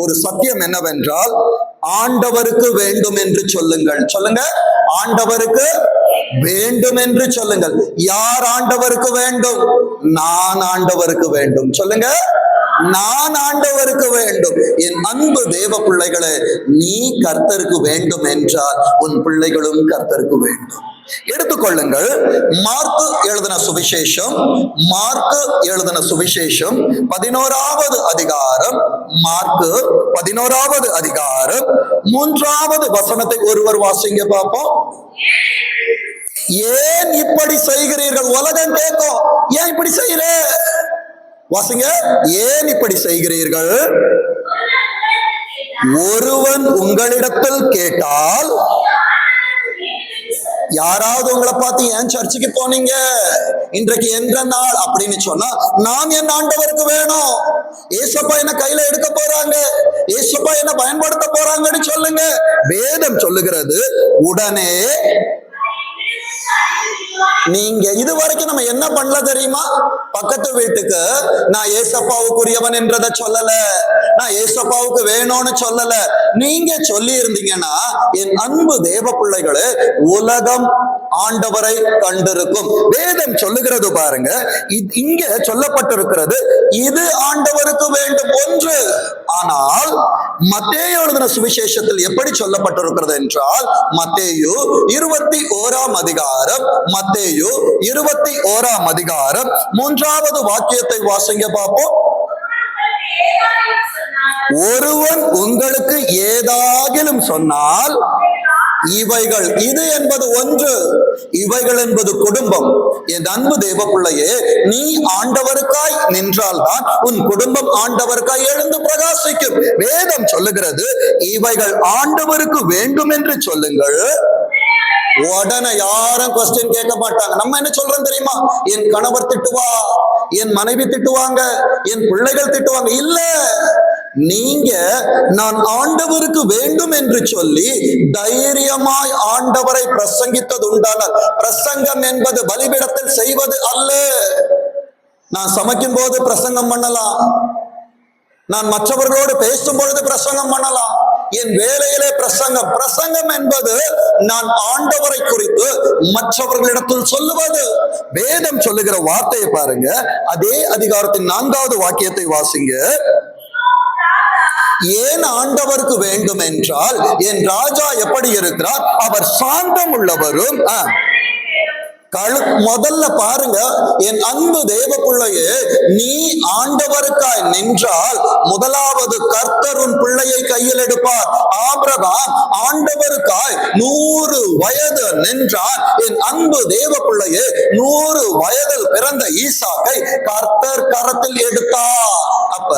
ஒரு சத்தியம் என்னவென்றால், ஆண்டவருக்கு வேண்டும் என்று சொல்லுங்கள். சொல்லுங்க, ஆண்டவருக்கு வேண்டும் என்று சொல்லுங்கள். யார் ஆண்டவருக்கு வேண்டும்? நான் ஆண்டவருக்கு வேண்டும். சொல்லுங்க, நான் ஆண்டவருக்கு வேண்டும். என் அன்பு தேவ பிள்ளைகளே, நீ கர்த்தருக்கு வேண்டும் என்றால் உன் பிள்ளைகளும் கர்த்தருக்கு வேண்டும். எடுத்துக்கொள்ளுங்கள், மார்க்கு எழுதின சுவிசேஷம், மார்க்கு எழுதின சுவிசேஷம் 11வது அதிகாரம், மார்க்கு 11வது அதிகாரம் 3வது வசனத்தை ஒருவர் வாசிங்க பார்ப்போம். ஏன் இப்படி செய்கிறீர்கள்? உலகம் கேட்கும், ஏன் இப்படி செய்யற? வாசிங்க. ஏன் இப்படி செய்கிறீர்கள்? ஒருவன் உங்களிடத்தில் கேட்டால், யாராவது உங்களை பார்த்து ஏன் சர்ச்சுக்கு போனீங்க, இன்றைக்கு என்ற நாள் அப்படின்னு சொன்னா, நான் என் ஆண்டவருக்கு வேணும், ஏசப்பா என்ன கையில எடுக்க போறாங்க, ஏசப்பா என்ன பயன்படுத்த போறாங்கன்னு சொல்லுங்க. வேதம் சொல்லுகிறது, உடனே நீங்க இதுவரைக்கும் நம்ம என்ன பண்ணல தெரியுமா? பக்கத்து வீட்டுக்கு நான் ஏசப்பாவுக்குரியவன் என்றதை சொல்லல, நான் ஏசப்பாவுக்கு வேணும்னு சொல்லல. நீங்க சொல்லி இருந்தீங்கன்னா, என் அன்பு தேவ பிள்ளைகளே, உலகம் ஆண்டவரை கண்டிருக்கும். வேதம் சொல்லுகிறது பாருங்க, இங்க சொல்லப்பட்டிருக்கிறது, இது ஆண்டவருக்கு வேண்டும் ஒன்று. ஆனால் மத்தேயு எழுதின சுவிசேஷத்தில் எப்படி சொல்லப்பட்டிருக்கிறது என்றால், மத்தேயு 21ஆம் அதிகாரம், மத்தேயு 21ஆம் அதிகாரம் 3வது வாக்கியத்தை வாசிங்க பார்ப்போம். ஒருவன் உங்களுக்கு ஏதாகிலும் சொன்னால், இவைகள், இது என்பது ஒன்று, இவைகள் என்பது குடும்பம். என் அன்பு தேவ பிள்ளையே, நீ ஆண்டவருக்காய் நின்றால்தான் உன் குடும்பம் ஆண்டவருக்காய் எழுந்து பிரகாசிக்கும். வேதம் சொல்லுகிறது, இவைகள் ஆண்டவருக்கு வேண்டும் என்று சொல்லுங்கள். உடனே யாரும் கொஸ்டின் கேட்க மாட்டாங்க. நம்ம என்ன சொல்றோம் தெரியுமா? என் கணவர் திட்டுவா, என் மனைவி திட்டுவாங்க, என் பிள்ளைகள் திட்டுவாங்க. இல்ல, நீங்க நான் ஆண்டவருக்கு வேண்டும் என்று சொல்லி தைரியமாய் ஆண்டவரை பிரசங்கித்தது உண்டானால், பிரசங்கம் என்பது பலிபீடத்தில் செய்வது அல்ல. நான் சமைக்கும் போது பிரசங்கம் பண்ணலாம், நான் மற்றவர்களோடு பேசும் பொழுது பிரசங்கம் பண்ணலாம், என் வேலையிலே பிரசங்கம். பிரசங்கம் என்பது நான் ஆண்டவரை குறித்து மற்றவர்களிடத்தில் சொல்லுவது. வேதம் சொல்லுகிற வார்த்தையை பாருங்க, அதே அதிகாரத்தின் 4வது வாக்கியத்தை வாசிங்க. ஏன் ஆண்டவருக்கு வேண்டும் என்றால், என் ராஜா எப்படி இருக்கிறார்? அவர் சாந்தம் உள்ளவரும். முதல்ல பாருங்க, என் அன்பு தேவ பிள்ளையே, நீ ஆண்டவருக்காய் நின்றால் முதலாவது கர்த்தர் உன் பிள்ளையை கையில் எடுப்பார். ஆபிரகாம் ஆண்டவருக்காய் 100 வயது நின்றான். என் அன்பு தேவ பிள்ளையே, 100 வயதில் பிறந்த ஈசாக்கை கர்த்தர் கரத்தில் எடுத்தார். அப்ப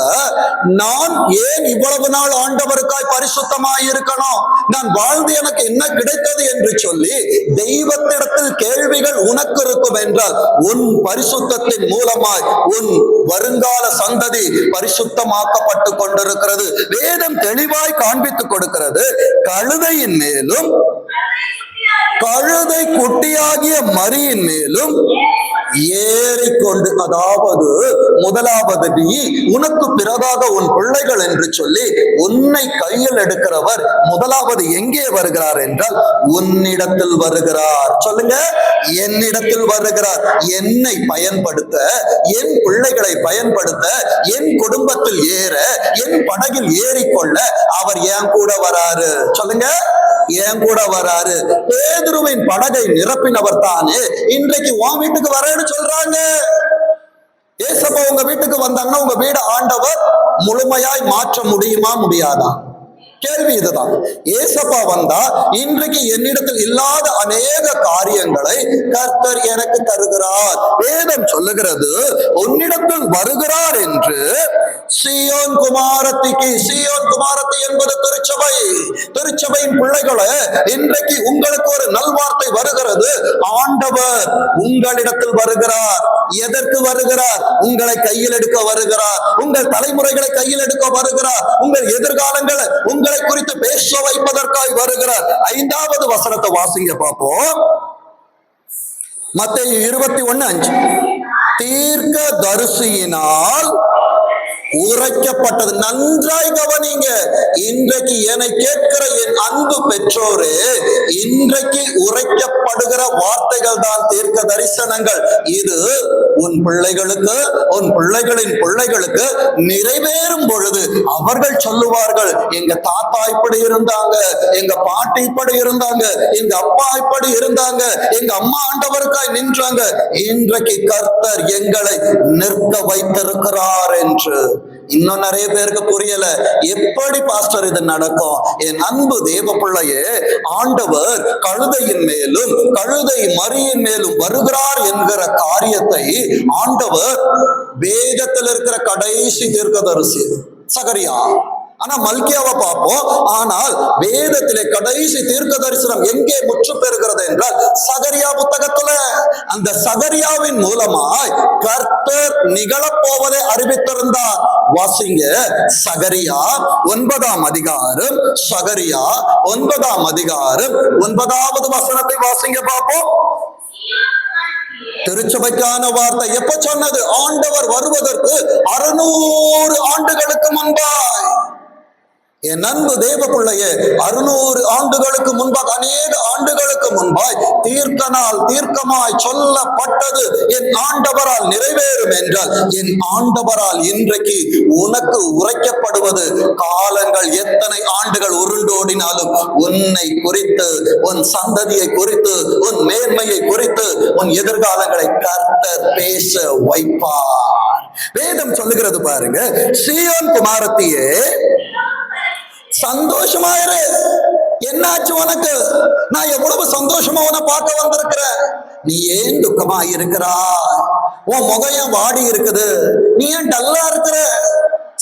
நான் ஏன் இவ்வளவு நாள் ஆண்டவருக்காய் பரிசுத்தமாய் இருக்கணும்? நான் வாழ்ந்து எனக்கு என்ன கிடைத்தது என்று சொல்லி தெய்வத்திடத்தில் கேள்விகள் உனக்கு இருக்கும் என்றால், உன் பரிசுத்தத்தின் மூலமாய் உன் வருங்கால சந்ததி பரிசுத்தமாக்கப்பட்டு கொண்டிருக்கிறது. வேதம் தெளிவாய் காண்பித்துக் கொடுக்கிறது. கழுதையின் மேலும் கழுதை குட்டியாகிய மரியின் மேலும் ஏறிக்கொண்டு, அதாவது முதலாவது நீ, உனக்கு பிறகாக உன் பிள்ளைகள் என்று சொல்லி உன்னை கையில் எடுக்கிறவர் முதலாவது எங்கே வருகிறார் என்றால், உன்னிடத்தில் வருகிறார். சொல்லுங்க, என்னிடத்தில் வருகிறார். என்னை பயன்படுத்த, என் பிள்ளைகளை பயன்படுத்த, என் குடும்பத்தில் ஏற, என் படகில் ஏறிக்கொள்ள அவர் என் கூட வராரு. சொல்லுங்க, என் கூட வராரு. பேதுருவின் படகை நிரப்பினவர் தானே இன்றைக்கு உன் வீட்டுக்கு வரேன்னு சொல்றாங்க. ஏசப்பா உங்க வீட்டுக்கு வந்தாங்கன்னா உங்க வீடு ஆண்டவர் முழுமையாய் மாற்ற முடியுமா, முடியாதா? கேள்வி இதுதான். ஏசப்பா வந்தா இன்றைக்கு என்னிடத்தில் இல்லாத அநேக காரியங்களை கர்த்தர் எனக்கு தருகிறார். வேதம் சொல்லுகிறது, உன்னிடத்தில் வருகிறார் என்று. சீயோன் குமாரத்திக்கு, சீயோன் குமாரத்தி என்பது திருச்சபை, திருச்சபையின் பிள்ளைகளே, இன்றைக்கு உங்களுக்கு ஒரு நல்வார்த்தை வருகிறது. ஆண்டவர் உங்களிடத்தில் வருகிறார். எதற்கு வருகிறார்? உங்களை கையில் எடுக்க வருகிறார். உங்கள் தலைமுறைகளை கையில் எடுக்க வருகிறார். உங்கள் எதிர்காலங்களை உங்களை குறித்து பேச வைப்பதற்காக வருகிறார். 5வது வசனத்தை வாசிங்க பார்ப்போம். மத்தேயு 21:5. தீர்க்க தரிசியினால் உரைக்கப்பட்டது. நன்றாய் கவனிங்க. இன்றைக்கு என்னை கேட்கிற என் அன்பு பெற்றோரே, இன்றைக்கு உரைக்கப்படுகிற வார்த்தைகள் தான் தீர்க்க தரிசனங்கள். இது உன் பிள்ளைகளுக்கு, உன் பிள்ளைகளின் பிள்ளைகளுக்கு நிறைவேறும் பொழுது அவர்கள் சொல்லுவார்கள், எங்க தாத்தா இப்படி இருந்தாங்க, எங்க பாட்டி இப்படி இருந்தாங்க, எங்க அப்பா இப்படி இருந்தாங்க, எங்க அம்மா ஆண்டவருக்காய் நின்றாங்க, இன்றைக்கு கர்த்தர் எங்களை நிற்க வைத்திருக்கிறார் என்று. இன்னும் நிறைய பேருக்கு புரியல, எப்படி பாஸ்டர் இது நடக்கும்? என் அன்பு தேவ பிள்ளையே, ஆண்டவர் கழுதையின் மேலும் கழுதை மரியின் மேலும் வருகிறார் என்கிற காரியத்தை ஆண்டவர் வேதத்தில் இருக்கிற கடைசி தீர்க்கதரிசி சகரியா, ஆனா மல்கியாவை பார்ப்போம். ஆனால் வேதத்திலே கடைசி தீர்க்க தரிசனம் எங்கே முற்று பெறுகிறது என்றால் சகரியா புத்தகத்துல. அந்த சகரியாவின் மூலமாய் கர்த்தர் நிகழப்போவதை அறிவித்திருந்தார். வாசிங்க, சகரியா 9ஆம் அதிகாரம், சகரியா 9ஆம் அதிகாரம் 9வது வசனத்தை வாசிங்க பார்ப்போம். திருச்சபைக்கான வார்த்தை எப்ப சொன்னது? ஆண்டவர் வருவதற்கு 600 ஆண்டுகளுக்கு முன்பாய். என் அன்பு தேவ பிள்ளையே, 600 ஆண்டுகளுக்கு முன்பாக, அநேக ஆண்டுகளுக்கு முன்பாய் தீர்க்கமாய் சொல்லப்பட்டது என் ஆண்டவரால் நிறைவேறும் என்றால், என் ஆண்டவரால் இன்றைக்கு உனக்கு உரைக்கப்படுவது, காலங்கள் எத்தனை ஆண்டுகள் உருண்டோடினாலும் உன்னை குறித்து, உன் சந்ததியை குறித்து, உன் மேன்மையை குறித்து, உன் எதிர்காலங்களை கர்த்தர் பேச வைப்பார். வேதம் சொல்லுகிறது பாருங்க, சீயோன் குமாரத்தியே சந்தோஷமாயிரு. என்னாச்சு உனக்கு? நான் எவ்வளவு சந்தோஷமா உன்னை பார்க்க வந்திருக்கிறேன். நீ ஏன் துக்கமா இருக்கிறா? உன் முகம் ஏன் வாடி இருக்குது? நீ ஏன் டல்லா இருக்கிற?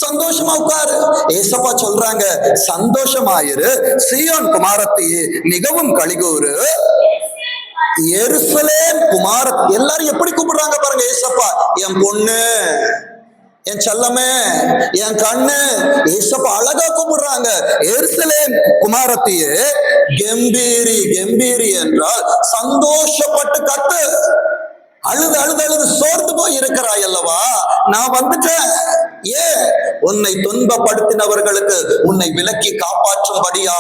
சந்தோஷமா உட்காரு. ஏசப்பா சொல்றாங்க, சந்தோஷமாயிரு சீயோன் குமாரத்தியே, மிகவும் களிகூரு எருசலேம் குமாரத்தி. எல்லாரும் எப்படி கூப்பிடுறாங்க பாருங்க ஏசப்பா, என் பொண்ணு, என் செல்லமே, என் கண்ணு. ஏசப்பா அழகா கூப்பிடுறாங்க. எருசலேம் குமாரத்தியே கம்பீரி. கம்பீரி என்றால் சந்தோஷப்பட்டு கத்து. அழுது அழுது அழுது சோர்ந்து போய் இருக்கிறாய் அல்லவா, நான் வந்துட்டேன். ஏன்? உன்னை துன்பப்படுத்தினவர்களுக்கு உன்னை விலக்கி காப்பாற்றும்படியா,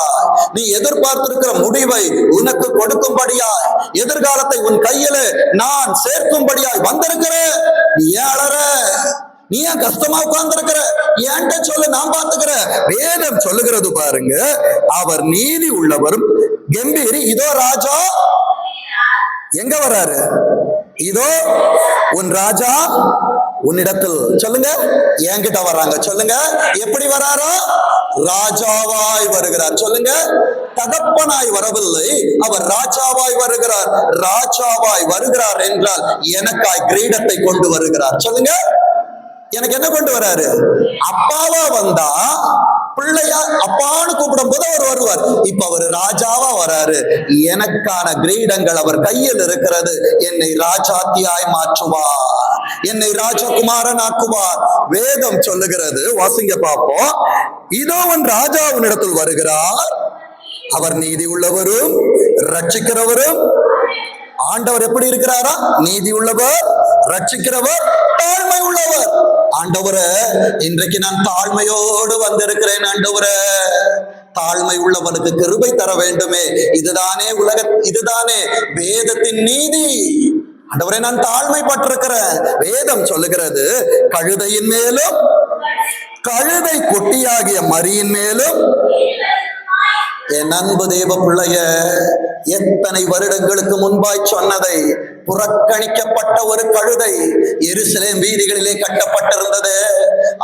நீ எதிர்பார்த்திருக்கிற முடிவை உனக்கு கொடுக்கும்படியா, எதிர்காலத்தை உன் கையில நான் சேர்க்கும்படியாய் வந்திருக்கிறேன். நீ ஏன் அழற? நீ ஏன் கஷ்டமா உட்கார்ந்திருக்கிற? ஏன்ட்ட சொல்லு, நான் பார்த்துக்கிற. வேதம் சொல்லுகிறது பாருங்க, அவர் நீதி உள்ளவரும் கம்பீரி. இதோ ராஜா எங்க வராரு? இதோ உன் ராஜா உன்னிடத்தில். சொல்லுங்க, என்கிட்ட வர்றாங்க. சொல்லுங்க, எப்படி வராரோ? ராஜாவாய் வருகிறார். சொல்லுங்க, தகப்பனாய் வரவில்லை, அவர் ராஜாவாய் வருகிறார். ராஜாவாய் வருகிறார் என்றால் எனக்காய் கிரீடத்தை கொண்டு வருகிறார். சொல்லுங்க, எனக்கு என்ன கொண்டு வராரு? அப்பாவா வந்தா பிள்ளையா அப்பான்னு கூப்பிடும் போது அவர் வருவார். இப்ப அவர் ராஜாவா வராரு. எனக்கான கிரீடங்கள் அவர் கையில் இருக்கிறது. என்னை ராஜாத்தியாய் மாற்றுவார், என்னை ராஜகுமாரன் ஆக்குவார். வேதம் சொல்லுகிறது, வாசிங்க பார்ப்போம். இதோ உன் ராஜா உன்னிடத்தில் வருகிறார், அவர் நீதி உள்ளவரும் ரட்சிக்கிறவரும். ஆண்டவர் எப்படி இருக்கிறாரா? நீதி உள்ளவர், ரட்சிக்கிறவர், தாழ்மை உள்ளவர். ஆண்டவரே, இன்றைக்கு நான் தாழ்மையோடு வந்திருக்கிறேன். ஆண்டவரே, தாழ்மை உள்ளவனுக்கு கிருபை தர வேண்டுமே. இதுதானே வேதத்தின் நீதி. ஆண்டவரே, நான் தாழ்மைப்பட்டிருக்கிறேன். வேதம் சொல்லுகிறது, கழுதையின் மேலும் கழுதை குட்டியாகிய மரியின் மேலும். என் அன்பு தேவ பிள்ளைய, எத்தனை வருடங்களுக்கு முன்பாய் சொன்னதை புறக்கணிக்கப்பட்ட ஒரு கழுதை எருசலேம் வீதிகளிலே கட்டப்பட்டிருந்தது.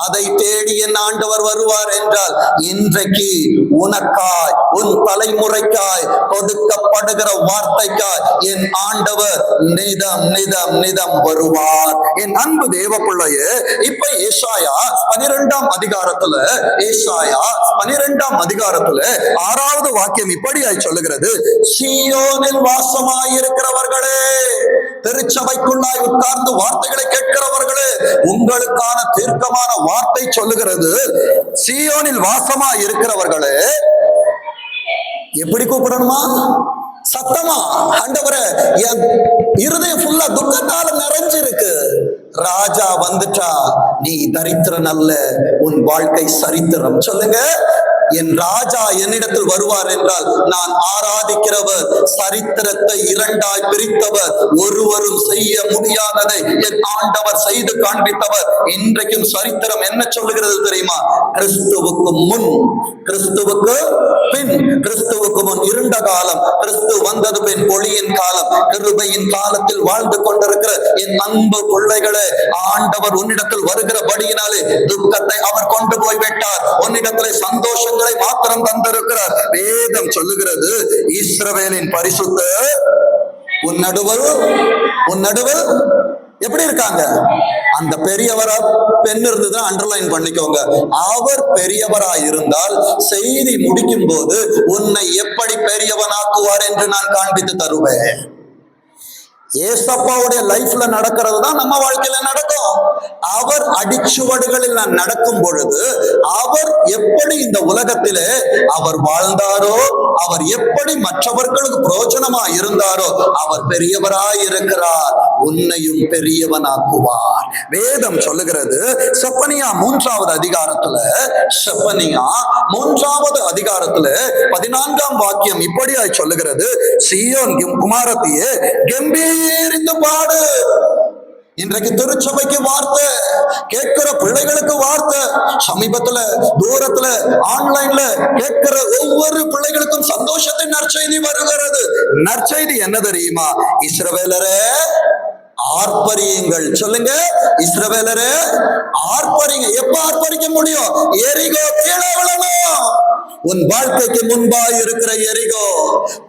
அதை தேடி என் ஆண்டவர் வருவார் என்றால், இன்றைக்கு உனக்காய், உன் தலைமுறைக்காய் கொடுக்கப்படுகிற வார்த்தைக்காய் என் ஆண்டவர் நிதம் நிதம் நிதம் வருவார். என் அன்பு தேவ பிள்ளையே, இப்ப ஏசாயா 12ஆம் அதிகாரத்துல, ஏசாயா 12ஆம் அதிகாரத்துல 6வது வாக்கியம் இப்படியாய் சொல்லுகிறது, சீயோனில் வாசமாயிருக்கிறவர்களே, திருச்சபைக்குள்ளாய் உட்கார்ந்து வார்த்தைகளை கேட்கிறவர்களே, உங்களுக்கான தீர்க்கமான வார்த்தை சொல்லுகிறது, சீயோனில் வாசமா இருக்கிறவர்களே. எப்படி கூப்பிடணுமா? சத்தமா. ஆண்டவரே, என் இருதயம் ஃபுல்லா துக்கத்தால நிறைஞ்சிருக்கு. ராஜா வந்துட்டா நீ தரித்திரன் அல்ல, உன் வாழ்க்கை சரித்திரம். சொல்லுங்க, என் ராஜா என்னிடத்தில் வருவார் என்றால், நான் ஆராதிக்கிறவர் சரித்திரத்தை இரண்டாய் பிரித்தவர், ஒருவரும் செய்ய முடியாததை என் ஆண்டவர் செய்து காண்பித்தவர். இன்றைக்கும் சரித்திரம் என்ன சொல்லுகிறது தெரியுமா? கிறிஸ்துவுக்கு முன், கிறிஸ்துவுக்கு பின், கிறிஸ்துவுக்கு முன் இருண்ட காலம், கிறிஸ்து வந்தது பின் ஒளியின் காலம். கிருபையின் காலத்தில் வாழ்ந்து கொண்டிருக்கிற என் அன்பு பிள்ளைகளே, ஆண்டவர் உன்னிடத்தில் வருகிறபடியினாலே துக்கத்தை அவர் கொண்டு போய்விட்டார். உன்னிடத்திலே சந்தோஷங்களை மாத்திரம் தந்திருக்கிறார். வேதம் சொல்லுகிறது, இஸ்ரவேலின் பரிசுத்தர் உன் நடுவில் எப்படி இருக்காங்க? அந்த பெரியவரா பெண் இருந்தது அண்டர்லைன் பண்ணிக்கோங்க. அவர் பெரியவரா இருந்தால் செய்தி முடிக்கும் போது உன்னை எப்படி பெரியவனாக்குவார் என்று நான் காண்பித்து தருவேன். ஏசப்பாவுடைய லைஃப்ல நடக்கிறது தான் நம்ம வாழ்க்கையில நடக்கும். அவர் அடிச்சுவடுகளில் நான் நடக்கும் பொழுது அவர் எப்படி இந்த உலகத்திலே அவர் வாழ்ந்தாரோ, அவர் எப்படி மற்றவர்களுக்கு பிரயோஜனமா இருந்தாரோ, அவர் பெரியவராய் இருக்கிறார். உன்னையும் பெரியவனாக்குவார். வேதம் சொல்லுகிறது, செப்பனியா 3வது அதிகாரத்துல, செப்பனியா 3வது அதிகாரத்துல 14ஆம் வாக்கியம் இப்படியாய் சொல்லுகிறது, சீயோன் குமாரத்தியே கம்பீரித்து பாடு. இன்றைக்கு திருச்சபைக்கு வார்த்தை, கேட்கிற பிள்ளைகளுக்கு வார்த்தை, சமீபத்துல தூரத்துல ஆன்லைன்ல கேட்கிற ஒவ்வொரு பிள்ளைகளுக்கும் சந்தோஷத்தின் நற்செய்தி வருகிறது. நற்செய்தி என்ன தெரியுமா? இஸ்ரவேலரே ஆர்ப்பரியுங்கள். சொல்லுங்க, இஸ்ரவேலரே ஆர்ப்பரிங்க. எப்ப ஆர்ப்பரிக்க முடியும்? எரிகோ கீழே விழணும். உன் வாழ்க்கைக்கு முன்பாய் இருக்கிற எரிகோ,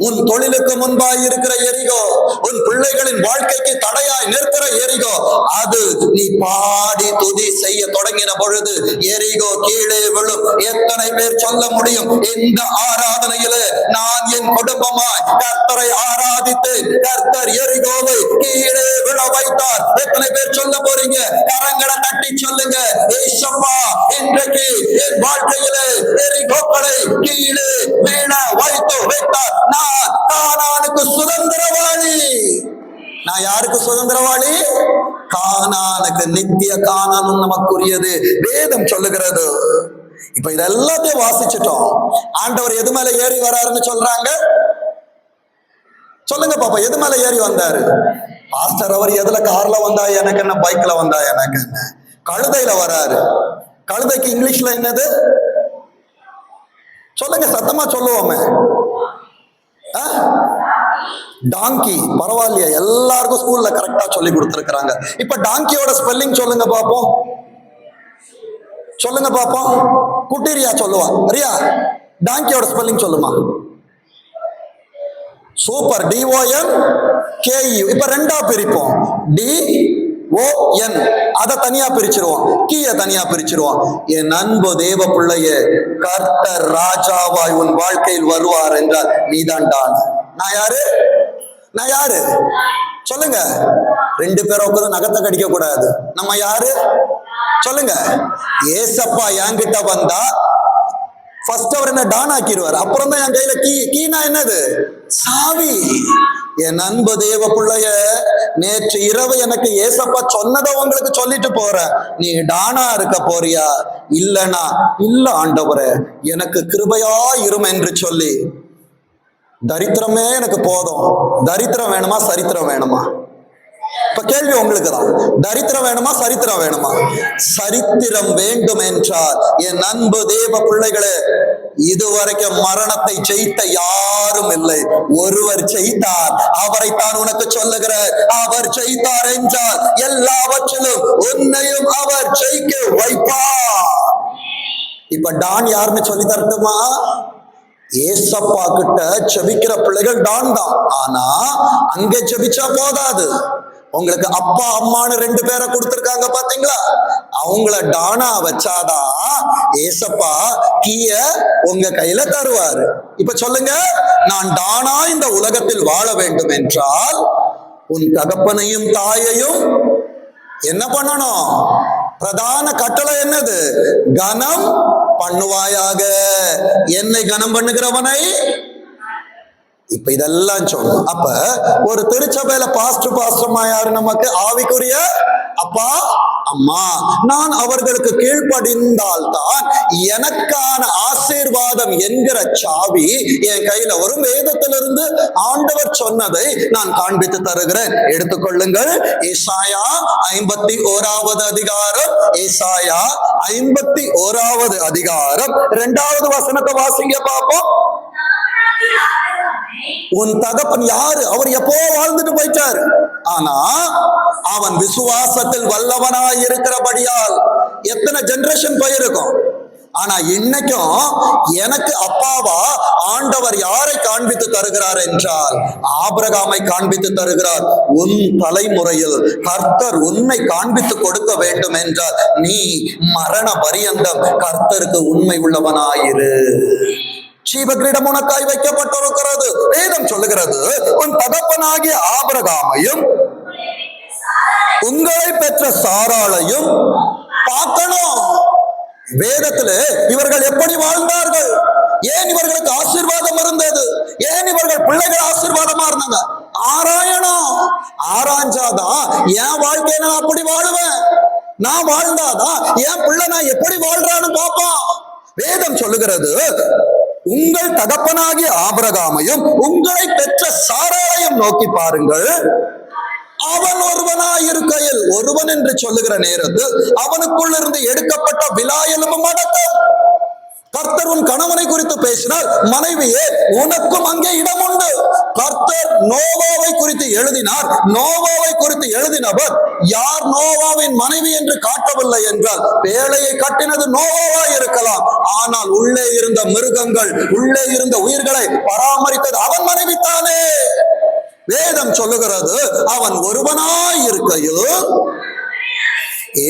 உன் தொழிலுக்கு முன்பாய் இருக்கிற எரிகோ, உன் பிள்ளைகளின் வாழ்க்கைக்கு தடையாய் நிற்கிற எரிகோ, அது நீ பாடி துதி செய்ய தொடங்கின பொழுது எரிகோ கீழே விழும். எத்தனை பேர் சொல்ல முடியும், இந்த ஆராதனையில நான் என் குடும்பமாய் கர்த்தரை ஆராதித்து கர்த்தர் எரிகோவை கீழே விழ வைத்தார்? எத்தனை பேர் சொல்ல போறீங்க? கரங்களை தட்டி சொல்லுங்க, ஏசப்பா இன்றைக்கு என் வாழ்க்கையில எரிகோக்களை கீழே வீண வைத்து வைத்தார். நான் கானானுக்கு சுதந்திரவாளி. நான் யாருக்கு சுதந்திரவாளி? கானானுக்கு. நித்திய கானானும் நமக்குரியது வேதம் சொல்லுகிறது. இப்ப இதெல்லாத்தையும் வாசிச்சுட்டோம். ஆண்டவர் எது மேல ஏறி வராருன்னு சொல்றாங்க? சொல்லுங்க பாப்பா, எது மேல ஏறி வந்தாரு? பாஸ்டர் அவர் எதுல? கார்ல வந்தா எனக்கு என்ன, பைக்ல வந்தா எனக்கு என்ன, கழுதையில வராரு. கழுதைக்கு இங்கிலீஷ்ல என்னது? சொல்லுங்க, சத்தமா சொல்லுவோமே. டாங்கி. பரவாயில்லையா, எல்லாருக்கும் ஸ்கூல்ல கரெக்டா சொல்லி கொடுத்திருக்கிறாங்க. இப்ப டாங்கியோட ஸ்பெல்லிங் சொல்லுங்க பாப்போம். சொல்லுங்க பாப்போம். குட்டி ரியா சொல்லுவா. ரியா, டாங்கியோட ஸ்பெல்லிங் சொல்லுமா. சூப்பர். DONKEU. இப்ப ரெண்டா பிரிப்போம். DON அதை தனியா பிரிச்சிருவோம், கீய தனியா பிரிச்சிருவோம். என் அன்பு தேவ பிள்ளைய, கர்த்தர் ராஜாவாய் உன் வாழ்க்கையில் வருவார் என்றால் நீதான் டான். நான் யாரு? நான் யாரு? சொல்லுங்க. 2 பேரும் உட்கார்ந்து நகத்தை கடிக்க கூடாது. நம்ம யாரு? சொல்லுங்க. ஏசப்பா என்கிட்ட வந்தா ஃபர்ஸ்ட் அவர் என்ன டான் ஆக்கிடுவார். அப்புறம் தான் என் கையில கீனா என்னது? சாவி. என் அன்பு தேவ பிள்ளைய, நேற்று இரவு எனக்கு ஏசப்பா சொன்னதை உங்களுக்கு சொல்லிட்டு போறேன். நீ டானா இருக்க போறியா? இல்லனா இல்ல ஆண்டவரே எனக்கு கிருபையா இரும் என்று சொல்லி, தரித்திரமே எனக்கு போதும். தரித்திரம் வேணுமா சரித்திரம் வேணுமா? இப்ப கேள்வி உங்களுக்கு தான். தரித்திரம் வேணுமா சரித்திரம் வேணுமா? சரித்திரம் வேண்டும் என்றால் என் அன்பு தேவ பிள்ளைகளே, இதுவரைக்கும் மரணத்தை ஜெயித்த யாரும் இல்லை. ஒருவர் ஜெயித்தார், அவரைத்தான் உனக்கு சொல்லுகிறார். அவர் ஜெயித்தார் என்றால் எல்லாவற்றிலும் உன்னையும் அவர் ஜெயிக்க வைப்பார். இப்ப டான் யாருன்னு சொல்லி தரட்டுமா? ஏசப்பா கிட்ட ஜெபிக்கிற பிள்ளைகள் டான் தான். ஆனா அங்க ஜெபிச்சா போதாது. உங்களுக்கு அப்பா அம்மான்னு 2 பேரை கொடுத்திருக்காங்க பாத்தீங்களா? அவங்கள டானா வச்சாதான் ஏசப்பா கீய உங்க கையில தருவாரு. இப்ப சொல்லுங்க, நான் டானா இந்த உலகத்தில் வாழ வேண்டும் என்றால் உன் தகப்பனையும் தாயையும் என்ன பண்ணணும்? பிரதான கட்டளை என்னது? கனம் பண்ணுவாயாக. என்னை கனம் பண்ணுகிறவனை. இப்ப இதெல்லாம் சொல்லணும். அப்ப ஒரு திருச்சபையில பாஸ்டர்மா யாரு? நமக்கு ஆவிக்குரிய அப்பா அம்மா. நான் அவர்களுக்கு கீழ்ப்படிந்தால் தான் எனக்கான ஆசீர்வாதம் ஆசீர்வாதம் என்கிற சாவி என் கையில வரும். வேதத்திலிருந்து ஆண்டவர் சொன்னதை நான் காண்பித்து தருகிறேன், எடுத்துக்கொள்ளுங்கள். ஏசாயா 51வது அதிகாரம், ஏசாயா 51வது அதிகாரம் 2வது வசனத்தை வாசிங்க பாப்போம். உன் தகப்பன் யாரு? அவர் எப்போ வாழ்ந்துட்டு போயிட்டார். ஆனா அவன் விசுவாசத்தில் வல்லவனாய் இருக்கிறபடியால் எத்தனை ஜெனரேஷன் போயிருக்கும். ஆனா இன்னைக்கும் எனக்கு அப்பாவா ஆண்டவர் யாரை காண்பித்து தருகிறார் என்றால் ஆபிரகாமை காண்பித்து தருகிறார். உன் தலைமுறையில் கர்த்தர் உன்னை காண்பித்து கொடுக்க வேண்டும் என்றால் நீ மரண பரியந்தம் கர்த்தருக்கு உண்மை உள்ளவனாயிரு. ஜீவகிரீடம் உனக்காய் வைக்கப்பட்டிருக்கிறது. வேதம் சொல்லுகிறது, உன் தகப்பனாகிய ஆபிரகாமையும் உங்களை பெற்ற சாராளையும் பார்க்கணும். வேதத்துல இவர்கள் எப்படி வாழ்ந்தார்கள், ஏன் இவர்களுக்கு ஆசீர்வாதம் இருந்தது, ஏன் இவர்கள் பிள்ளைகள் ஆசீர்வாதமா இருந்தாங்க, ஆராயணும். ஆராய்ஞ்சாதான் என் வாழ்க்கையை நான் அப்படி வாழுவேன், நான் வாழ்ந்தாதான் என் பிள்ளை நான் எப்படி வாழ்றான்னு பார்ப்பான். வேதம் சொல்லுகிறது, உங்கள் தகப்பனாகிய ஆபிரகாமையும் உங்களை பெற்ற சாராளையும் நோக்கி பாருங்கள். அவன் ஒருவனாய் இருக்கையில், ஒருவன் என்று சொல்லுகிற நேரத்தில் அவனுக்குள் இருந்து எடுக்கப்பட்ட விலாயலும் அடக்கம். கர்த்தர் உன் கணவனை குறித்து பேசினால், மனைவியே உனக்கும் அங்கே இடம் உண்டு. கர்த்தர் நோவாவை குறித்து எழுதினார். நோவாவை குறித்து எழுதினவர் யார் நோவாவின் மனைவி என்று காட்டவில்லை என்றால் பேழையை கட்டினது நோவாவாய் இருக்கலாம். ஆனால் உள்ளே இருந்த மிருகங்கள், உள்ளே இருந்த உயிர்களை பராமரித்தது அவன் மனைவித்தானே. வேதம் சொல்லுகிறது, அவன் ஒருவனாய் இருக்கையில்.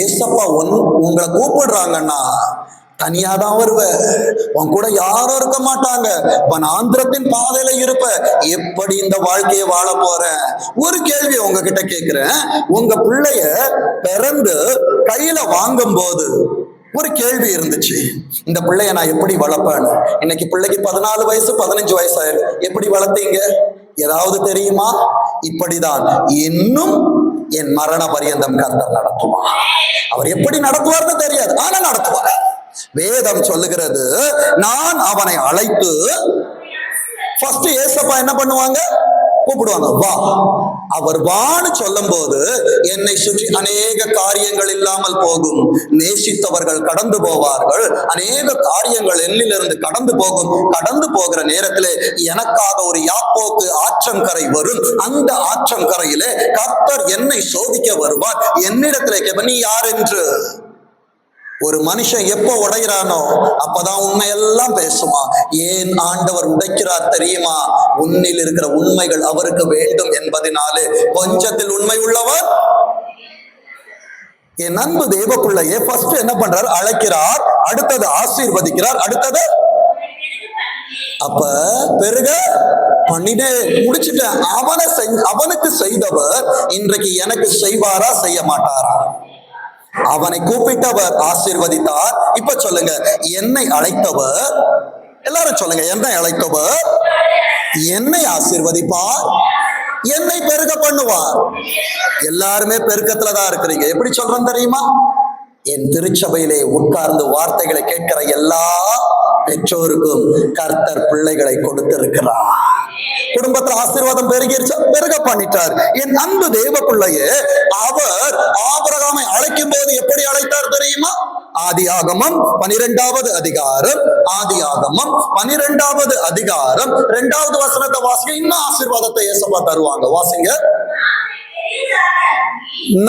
ஏசப்பா உங்களை கூப்பிடுறாங்கன்னா தனியாதான் வருவ, உன் கூட யாரும் இருக்க மாட்டாங்க. ஆந்திரத்தின் பாதையில இருப்ப. எப்படி இந்த வாழ்க்கையை வாழ போற? ஒரு கேள்வி உங்ககிட்ட கேட்கிறேன். உங்க பிள்ளைய பிறந்து கையில வாங்கும் போது ஒரு கேள்வி இருந்துச்சு, இந்த பிள்ளைய நான் எப்படி வளர்ப்பேன்னு. இன்னைக்கு பிள்ளைக்கு 14 வயசு 15 வயசு ஆயிரும். எப்படி வளர்த்தீங்க ஏதாவது தெரியுமா? இப்படிதான் இன்னும் என் மரண பரியந்தம் கர்த்தர் நடத்துவார். அவர் எப்படி நடத்துவார்னு தெரியாது, ஆனா நடத்துவார். வேதம் சொல்லுகிறது, நான் அவனை அழைத்து, ஃபர்ஸ்ட் ஏசப்பா என்ன பண்ணுவாங்க? கூப்பிடுவாங்க, வா. அவர் வான்னு சொல்லும் போது என்னை சுற்றி அநேக காரியங்கள் இல்லாமல் போகும். நேசித்தவர்கள் கடந்து போவார்கள். அநேக காரியங்கள் என்னிலிருந்து கடந்து போகும். கடந்து போகிற நேரத்திலே எனக்காக ஒரு யாப்போக்கு ஆற்றங்கரை வரும். அந்த ஆற்றங்கரையிலே கர்த்தர் என்னை சோதிக்க வருவார். என்னிடத்திலே கேட்ப, நீ யார் என்று. ஒரு மனுஷன் எப்போ உடைகிறானோ அப்பதான் உண்மையெல்லாம் பேசுவான். ஏன் ஆண்டவர் உடைக்கிறார் தெரியுமா? உன்னில் இருக்கிற உண்மைகள் அவருக்கு வேண்டும் என்பதனாலே. கொஞ்சத்தில் உண்மை உள்ளவர் என் அன்பு தேவ பிள்ளையே ஃபர்ஸ்ட் என்ன பண்றார்? அழைக்கிறார், அடுத்தது ஆசீர்வதிக்கிறார், அடுத்தது அப்ப பெருக பண்ணினே முடிச்சுட்டேன். அவனுக்கு செய்தவர் இன்றைக்கு எனக்கு செய்வாரா செய்ய மாட்டாரா? அவனை கூப்பிட்டவர் ஆசீர்வதித்தார். இப்ப சொல்லுங்க, என்னை அழைத்தவர், எல்லாரும் சொல்லுங்க, என்னை அழைத்தவர் என்னை ஆசீர்வதிப்பார், என்னை பெருக பண்ணுவார். எல்லாருமே பெருக்கத்துலதான் இருக்கிறீங்க. எப்படி சொல்றேன் தெரியுமா? என் திருச்சபையிலே உட்கார்ந்து வார்த்தைகளை கேட்கிற எல்லா பெற்றோருக்கும் கர்த்தர் பிள்ளைகளை கொடுத்திருக்கிறார். குடும்பத்துல ஆசீர்வாதம் பெருகிருச்சா? பெருக பண்ணிட்டார். என் அன்பு தேவ பிள்ளையே, அவர் ஆபிரகாமை அழைக்கும் போது எப்படி அழைத்தார் தெரியுமா? ஆதியாகமம் 12வது அதிகாரம், ஆதியாகமம் 12வது அதிகாரம் 2வது வசனத்தை வாசிங்க. இன்னும் ஆசீர்வாதத்தை ஏசப்பா தருவாங்க. வாசிங்க.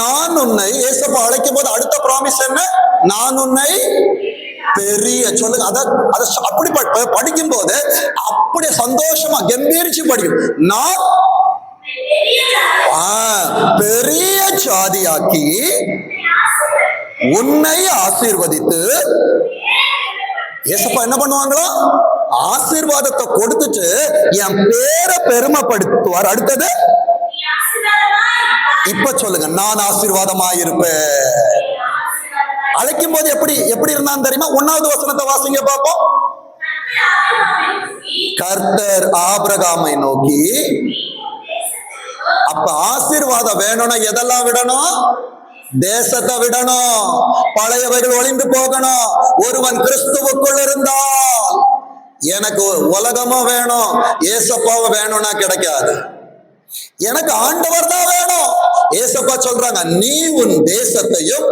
நான் உன்னை, ஏசப்பா அழைக்கும் போது அடுத்த ப்ராமிஸ் என்ன? நான் உன்னை பெரிய, சொல்லுங்க, அத அப்படி படிக்கும் போது அப்படியே சந்தோஷமா கம்பீரிச்சு படிக்கும். நான் பெரிய ஜாதியாக்கி உன்னை ஆசீர்வதித்து. ஏசப்பா என்ன பண்ணுவாங்களோ? ஆசீர்வாதத்தை கொடுத்துட்டு என் பேரை பெருமைப்படுத்துவார். அடுத்தது இப்ப சொல்லுங்க, நான் ஆசீர்வாதமாயிருப்பேன். அழைக்கும் போது எப்படி இருந்தான் தெரியுமா? 1வது வசனத்தை வாசிங்க பாப்போம். கர்த்தர் ஆபிரகாமை நோக்கி, அப்ப ஆசீர்வாதம் வேணும்னா எதெல்லாம் விடணும்? தேசத்தை விடணும், பழையவைகள் ஒளிந்து போகணும். ஒருவன் கிறிஸ்துவுக்குள் இருந்தால் எனக்கு உலகமும் வேணும் ஏசப்பாவும் வேணும்னா கிடைக்காது. எனக்கு ஆண்டவர் தான் வேணும். ஏசப்பா சொல்றாங்க, நீ உன் தேசத்தையும்.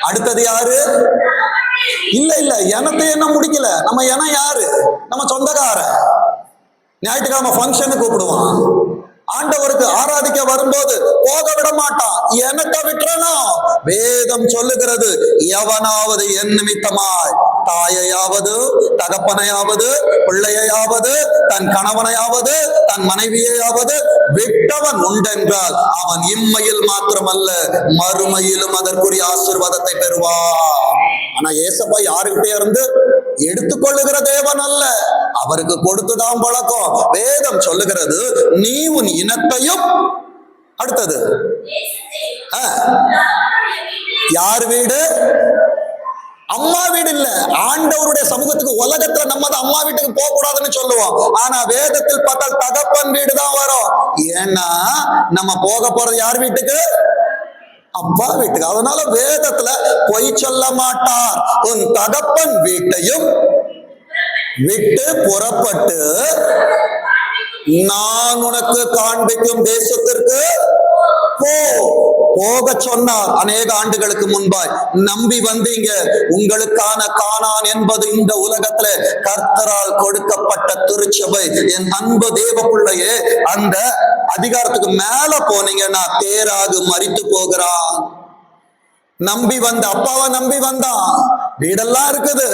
அடுத்தது யாரு? இல்ல இல்ல, எனத்தை என்ன முடிக்கல. நம்ம என யாரு? நம்ம சொந்தக்கார. ஞாயிற்றுக்கிழமை ஃபங்க்ஷனுக்கு கூப்பிடுவான். ஆண்டவருக்கு ஆராதிக்க வரும்போது போக விட மாட்டான். எனக்கு விட்டுறணும். வேதம் சொல்லுகிறது, எவனாவது என் நிமித்தமாய் தாயையாவது தகப்பனையாவது பிள்ளையாவது தன் கணவனையாவது தன் மனைவியையாவது விட்டவன் உண்டென்றால் அவன் இம்மையில் மாத்திரமல்ல மறுமையிலும் அதற்குரிய ஆசீர்வாதத்தை பெறுவான். ஆனா ஏசப்பா யாருகிட்டே இருந்து எடுத்துக்கொள்ளுகிற தேவன் அல்ல, அவருக்கு கொடுத்துதான் பழக்கம். வேதம் சொல்லுகிறது, நீ உன் இனத்தையும். அடுத்தது யார் வீடு? அம்மா வீடு இல்ல. ஆண்டவருடைய சமூகத்துக்கு உலகத்துல நம்ம தான் அம்மா வீட்டுக்கு போக கூடாதுன்னு சொல்லுவோம். ஆனா வேதத்தில் பார்த்தால் தகப்பன் வீடு தான் வரும். ஏன்னா நம்ம போக போறது யார் வீட்டுக்கு? அப்பா வீட்டுக்கு. அதனால வேதத்துல பொய் சொல்ல மாட்டார். உன் தகப்பன் வீட்டையும் விட்டு புறப்பட்டு நான் உனக்கு காண்பிக்கும் தேசத்திற்கு போ. போக சொன்னார் அநேக ஆண்டுகளுக்கு முன்பாய். நம்பி வந்தீங்க. உங்களுக்கான கானான் என்பது இந்த உலகத்துல கர்த்தரால் கொடுக்கப்பட்ட திருச்சபை. என் அன்பு தேவ பிள்ளையே, அந்த அதிகாரத்துக்கு மேல போனீங்கன்னா தேராகு மரித்து போகிறான். நம்பி வந்த அப்பாவை நம்பி வந்தான். வீடெல்லாம் இருக்குது,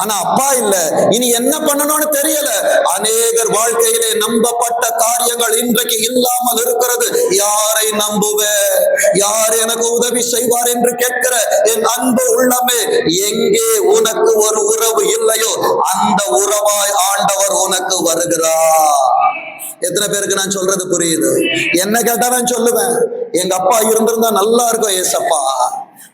ஆனா அப்பா இல்ல. இனி என்ன பண்ணணும்னு தெரியல. அநேகர் வாழ்க்கையிலே நம்பப்பட்ட காரியங்கள் இன்றைக்கு இல்லாமல் இருக்கிறது. யாரை நம்புவேன்? யார் எனக்கு உதவி செய்வார் என்று கேட்கிற என் அன்பு உள்ளமே, எங்கே உனக்கு ஒரு உறவு இல்லையோ அந்த உறவாய் ஆண்டவர் உனக்கு வருகிறார். எத்தனை பேருக்கு நான் சொல்றது புரியுது? என்ன கேட்டா நான் சொல்லுவேன், எங்க அப்பா இருந்திருந்தா நல்லா இருக்கும் ஏசப்பா,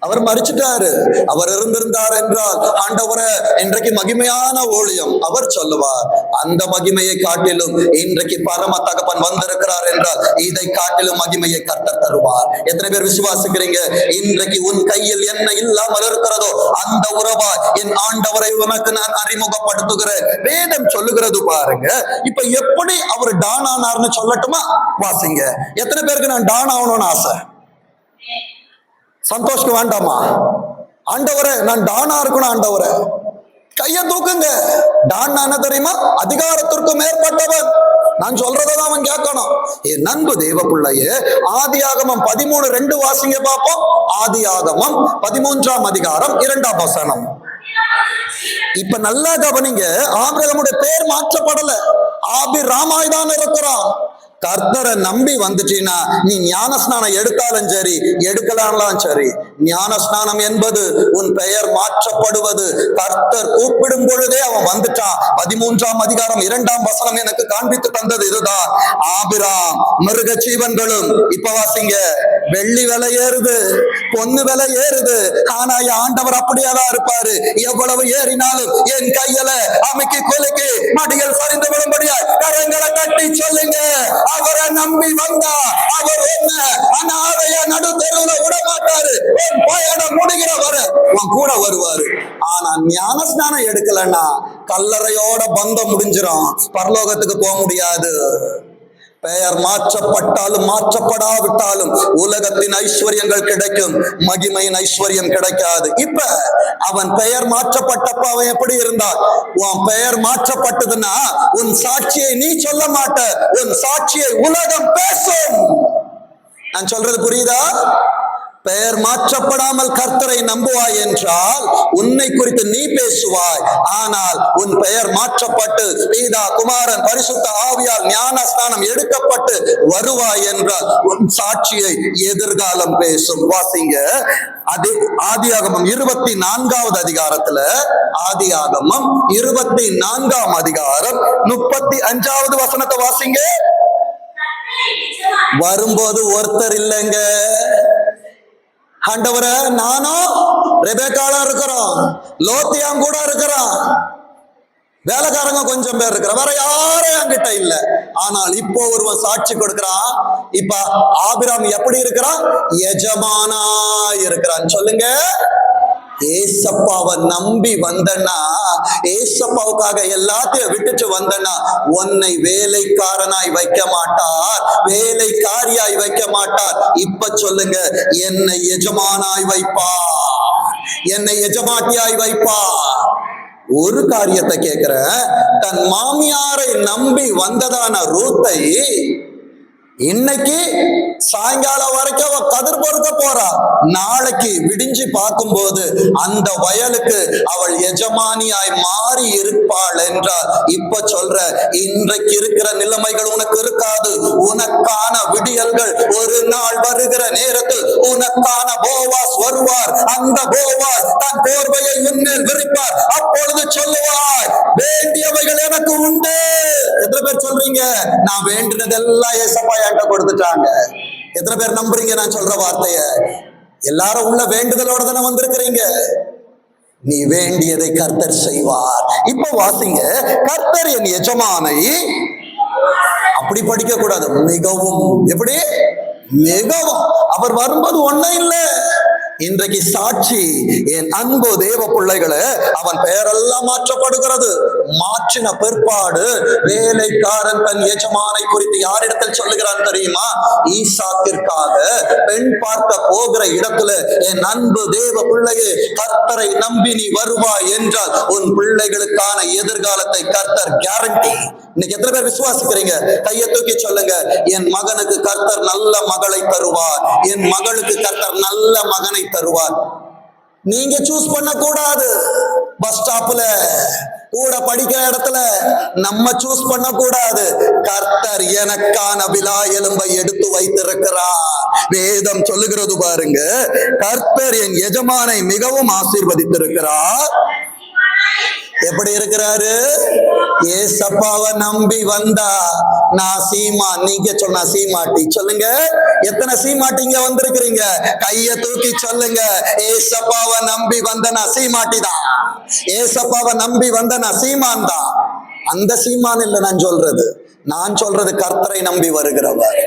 அவர் மரிச்சிட்டாரு. அவர் இருந்திருந்தார் என்றால் ஆண்டவரே இன்றைக்கு மகிமையான ஊழியம். அவர் சொல்லுவார், அந்த மகிமையை காட்டிலும் இன்றைக்கு பரம தகப்பன் வந்திருக்கிறார் என்றால் இதை காட்டிலும் மகிமையை கர்த்தர் தருவார். எத்தனை பேர் விசுவாசிக்கிறீங்க? இன்றைக்கு உன் கையில் என்ன இல்லாமல் இருக்கிறதோ அந்த உறவா என் ஆண்டவரை உனக்கு நான் அறிமுகப்படுத்துகிறேன். வேதம் சொல்லுகிறது பாருங்க. இப்ப எப்படி அவர் டான் ஆனார்னு சொல்லட்டுமா? வாசிங்க. எத்தனை பேருக்கு நான் டான் ஆகணும்னு ஆசை? சந்தோஷ்க்கு வேண்டாமா? ஆண்டவரே நான் டானா இருக்கணும். ஆண்டவரே கைய தூக்குங்க. டான் என்ன தெரியுமா? அதிகாரத்திற்கு மேற்பட்டவன். நான் சொல்றதான் அவன் கேட்கணும். என் அன்பு தேவ பிள்ளையே, ஆதியாகமம் 13:2 வாசிங்க பாப்போம். ஆதியாகமம் 13ஆம் அதிகாரம் 2ஆம் வசனம். இப்ப நல்லா கவனிங்க. ஆபிரகாமுடைய பேர் மாற்றப்படல, ஆபிராமாய் தான் இருக்கிறான். கர்த்தரை நம்பி வந்துட்டீன்னா நீ ஞானஸ்நானம் எடுத்தாலும் சரி எடுக்கலாம்லாம் சரி. ஞானஸ்நானம் என்பது உன் பெயர் மாற்றப்படுவது. கர்த்தர் கூப்பிடும் பொழுதே அவன் வந்துட்டான். 13ஆம் அதிகாரம் 2ஆம் வசனம் எனக்கு காண்பித்து தந்தது இதுதான். ஆபிராம் மிருக ஜீவன்களும், இப்ப வாசிங்க, வெள்ளி விலை ஏறுது, பொண்ணு விலை ஏறுது. ஆனா ஆண்டவர் அப்படியாதான் இருப்பாரு. எவ்வளவு ஏறினாலும் என் கையில அமைக்கு கொலைக்கு மடிகள் சரிந்து விடும்படியா கரங்களை கட்டி சொல்லுங்க, அவரை நம்பி வந்தா அவர் என்ன அனாதைய நடு தெருவுல விட மாட்டாரு. உன் பயணம் முடிகிற வர உன் கூட வருவாரு. ஆனா ஞானஸ்நானம் எடுக்கலன்னா கல்லறையோட பந்தம் முடிஞ்சிடும், பரலோகத்துக்கு போக முடியாது. பெயர் மாற்றப்பட்டாலும் மாற்றப்படாவிட்டாலும் உலகத்தின் ஐஸ்வர்யங்கள் கிடைக்கும், மகிமையின் ஐஸ்வர்யம் கிடைக்காது. இப்ப அவன் பெயர் மாற்றப்பட்டப்ப அவன் எப்படி இருந்தான்? உன் பெயர் மாற்றப்பட்டதுன்னா உன் சாட்சியை நீ சொல்ல மாட்ட, உன் சாட்சியை உலகம் பேசும். நான் சொல்றது புரியுதா? பெயர் மாற்றப்படாமல் கர்த்தரை நம்புவாய் என்றால் உன்னை குறித்து நீ பேசுவாய். ஆனால் உன் பெயர் மாற்றப்பட்டு பிதா குமாரன் பரிசுத்த ஆவியால் ஞானஸ்நானம் எடுக்கப்பட்டு வருவாய் என்றால் உன் சாட்சியை எதிர்காலம் பேசும். வாசிங்க. அது ஆதியாகமம் 24வது அதிகாரத்துல, ஆதியாகமம் 24ஆம் அதிகாரம் 35வது வசனத்தை வாசிங்க. வரும்போது ஒருத்தர் இல்லைங்க. ஆண்டவரே நானும் ரெபெக்காலும் இருக்கிறோம், லோத்தியாம் கூட இருக்கிறான். வேலைக்காரங்க கொஞ்சம் பேர் இருக்கிற, வேற யாரும் என்கிட்ட இல்ல. ஆனால் இப்போ ஒருவன் சாட்சி கொடுக்கிறான். இப்ப ஆபிராம் எப்படி இருக்கிறான்? எஜமானா இருக்கிறான். சொல்லுங்க. ஏசப்பாவை நம்பி வந்தனா, ஏசப்பாவுக்காக எல்லாத்தையும் விட்டுட்டு வந்தனா, உன்னை வேலைக்காரனாய் வைக்க மாட்டார், வேலைக்காரியாய் வைக்க மாட்டார். இப்ப சொல்லுங்க, என்னை எஜமானாய் வைப்பார், என்னை எஜமாட்டியாய் வைப்பார். ஒரு காரியத்தை கேட்கிற, தன் மாமியாரை நம்பி வந்ததான ரூத்தை இன்னைக்கு சாயங்காலம் வரைக்கும் அவ கதிர் பொறுக்க போறா. நாளைக்கு விடிஞ்சு பார்க்கும்போது அந்த வயலுக்கு அவள் எஜமானியாய் மாறி இருப்பாள் என்றால், இப்ப சொல்ற, இன்றைக்கு இருக்கிற நிலைமைகள் உனக்கு இருக்காது. உனக்கான விடியல்கள் ஒரு நாள் வருகிற நேரத்தில் உனக்கான போவாஸ் வருவார். அந்த போவாஸ் தன் போர்வையை உன்னில் விரிப்பார். அப்பொழுது சொல்லுவாய், வேண்டியவைகள் எனக்கு உண்டு. எத்தனை பேர் சொல்றீங்க, நான் வேண்டினதெல்லாம் ஏசப்பா என்கிட்ட கொடுத்துட்டாங்க? எத்தனை பேர் நம்புறீங்க நான் சொல்ற வார்த்தைய? எல்லாரும் உள்ள வேண்டுதலோட தானே வந்திருக்கிறீங்க. நீ வேண்டியதை கர்த்தர் செய்வார். இப்ப வாசிங்க, கர்த்தர் என் எஜமானை. அப்படி படிக்க கூடாது, மிகவும். எப்படி? மிகவும். அவர் வரும்போது ஒன்னும் இல்லை. இன்றைக்கு சாட்சி, என் அன்பு தேவ பிள்ளைகளை, அவன் பெயரெல்லாம் மாற்றப்படுகிறது. மாற்றின பிற்பாடு வேலைக்காரன் தன் எஜமானை குறித்து யாரிடத்தில் சொல்லுகிறான் தெரியுமா? ஈசாக்கிற்காக பெண் பார்க்க போகிற இடத்துல, என் அன்பு தேவ பிள்ளையே, கர்த்தரை நம்பி நீ வருவாய் என்றால் உன் பிள்ளைகளுக்கான எதிர்காலத்தை கர்த்தர் கேரண்டி. இன்னைக்கு எத்தனை பேர் விசுவாசிக்கிறீங்க? கையை தூக்கி சொல்லுங்க, என் மகனுக்கு கர்த்தர் நல்ல மகளை தருவார், என் மகளுக்கு கர்த்தர் நல்ல மகனை தருவார். நீங்க சூஸ் பண்ண கூடாது. பஸ் ஸ்டாப்ல கூட படிக்கிற இடத்துல நம்ம சூஸ் பண்ண கூடாது. கர்த்தர் எனக்கான விலா எலும்பை எடுத்து வைத்திருக்கிறார். வேதம் சொல்லுகிறது பாருங்க, கர்த்தர் என் எஜமானை மிகவும் ஆசீர்வதித்திருக்கிறார். எப்படி இருக்கிறாரு? ஏசப்பாவை நம்பி வந்தா நான் சீமா, நீங்க சொன்னா சீமாட்டி. சொல்லுங்க, எத்தனை சீமாட்டிங்க வந்திருக்கிறீங்க? கைய தூக்கி சொல்லுங்க, ஏசப்பாவை நம்பி வந்த நான் சீமாட்டி தான், ஏசப்பாவை நம்பி வந்த நான் சீமான் தான். அந்த சீமான் இல்ல நான் சொல்றது கர்த்தரை நம்பி வருகிறவர்.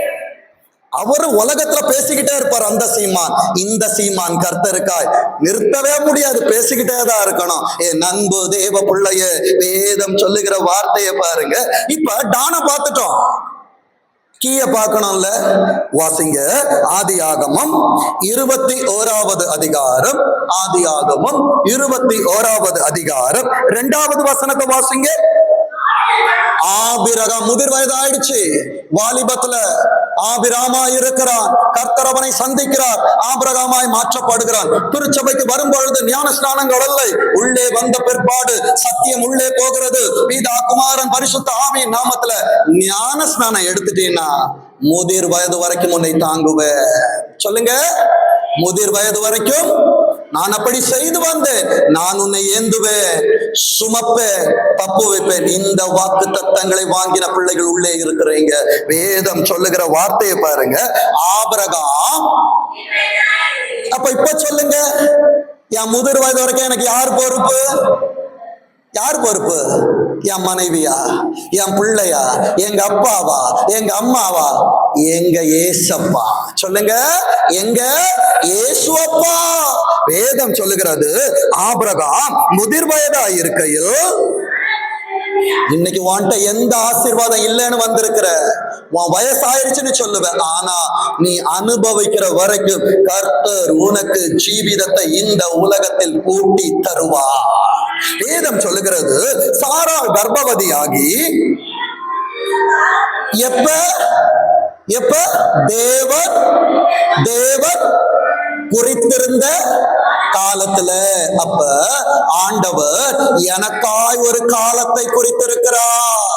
அவரு உலகத்துல பேசிக்கிட்டே இருப்பார். அந்த சீமான், இந்த சீமான் கர்த்தருக்காய் நிறுத்தவே முடியாது, பேசிக்கிட்டே தான் இருக்கணும். என் அன்பு தேவ பிள்ளைய, வேதம் சொல்லுகிற வார்த்தையை பாருங்க. இப்ப டான பார்த்துட்டோம், கீய பார்க்கணும்ல. வாசிங்க, ஆதியாகமம் 21வது அதிகாரம், ஆதியாகமம் 21வது அதிகாரம் 2வது வசனத்தை வாசிங்க. ஆபிரகாம் முதிர் வயது ஆயிடுச்சு, வாலிபத்துல ஆபிராமா இருக்கிறான். கர்த்தர் அவனை சந்திக்கிறார், ஆபிரகாமாய் மாற்றப்படுகிறான். திருச்சபைக்கு வரும்பொழுது ஞான ஸ்நானங்கள் இல்லை, உள்ளே வந்த பிற்பாடு சத்தியம் உள்ளே போகிறது. பிதா குமாரன் பரிசுத்த ஆவியின் நாமத்துல ஞான ஸ்நானம் எடுத்துட்டீங்கன்னா முதிர் வயது வரைக்கும் உன்னை தாங்குவே. சொல்லுங்க, முதிர் வயது வரைக்கும் நான் அப்படி செய்து வந்தேன். நான் உன்னை ஏந்துவேன், சுமப்பேன், தப்பு வைப்பேன். இந்த வாக்கு தத்தங்களை வாங்கின பிள்ளைகள் உள்ளே இருக்கிறீங்க. வேதம் சொல்லுகிற வார்த்தையை பாருங்க. ஆபிரகாம், அப்ப இப்ப சொல்லுங்க, என் முதிர் வயது வரைக்கும் எனக்கு யார் பொறுப்பு? யார் பொறுப்பு? என் மனைவியா, என் பிள்ளையா, எங்க அப்பாவா, எங்க அம்மாவா? எங்க ஏசப்பா. சொல்லுங்க, எங்க ஏசுவப்பா. வேதம் சொல்லுகிறது, ஆபிரகாம் முதிர் வயதா இருக்கையில், இன்னைக்கு உன்கிட்ட எந்த ஆசீர்வாதம் இல்லைன்னு வந்திருக்கிற, உன் வயசாயிருச்சுன்னு சொல்லுவேன். ஆனா நீ அனுபவிக்கிற வரைக்கும் கர்த்தர் உனக்கு ஜீவிதத்தை இந்த உலகத்தில் கூட்டி தருவார். வேதம் சொல்லுகிறது, சாரா கர்ப்பவதியாகி எப்ப எப்ப தேவன் குறித்திருந்த காலத்துல, அப்ப ஆண்டவர் எனக்காய் ஒரு காலத்தை குறித்திருக்கிறார்.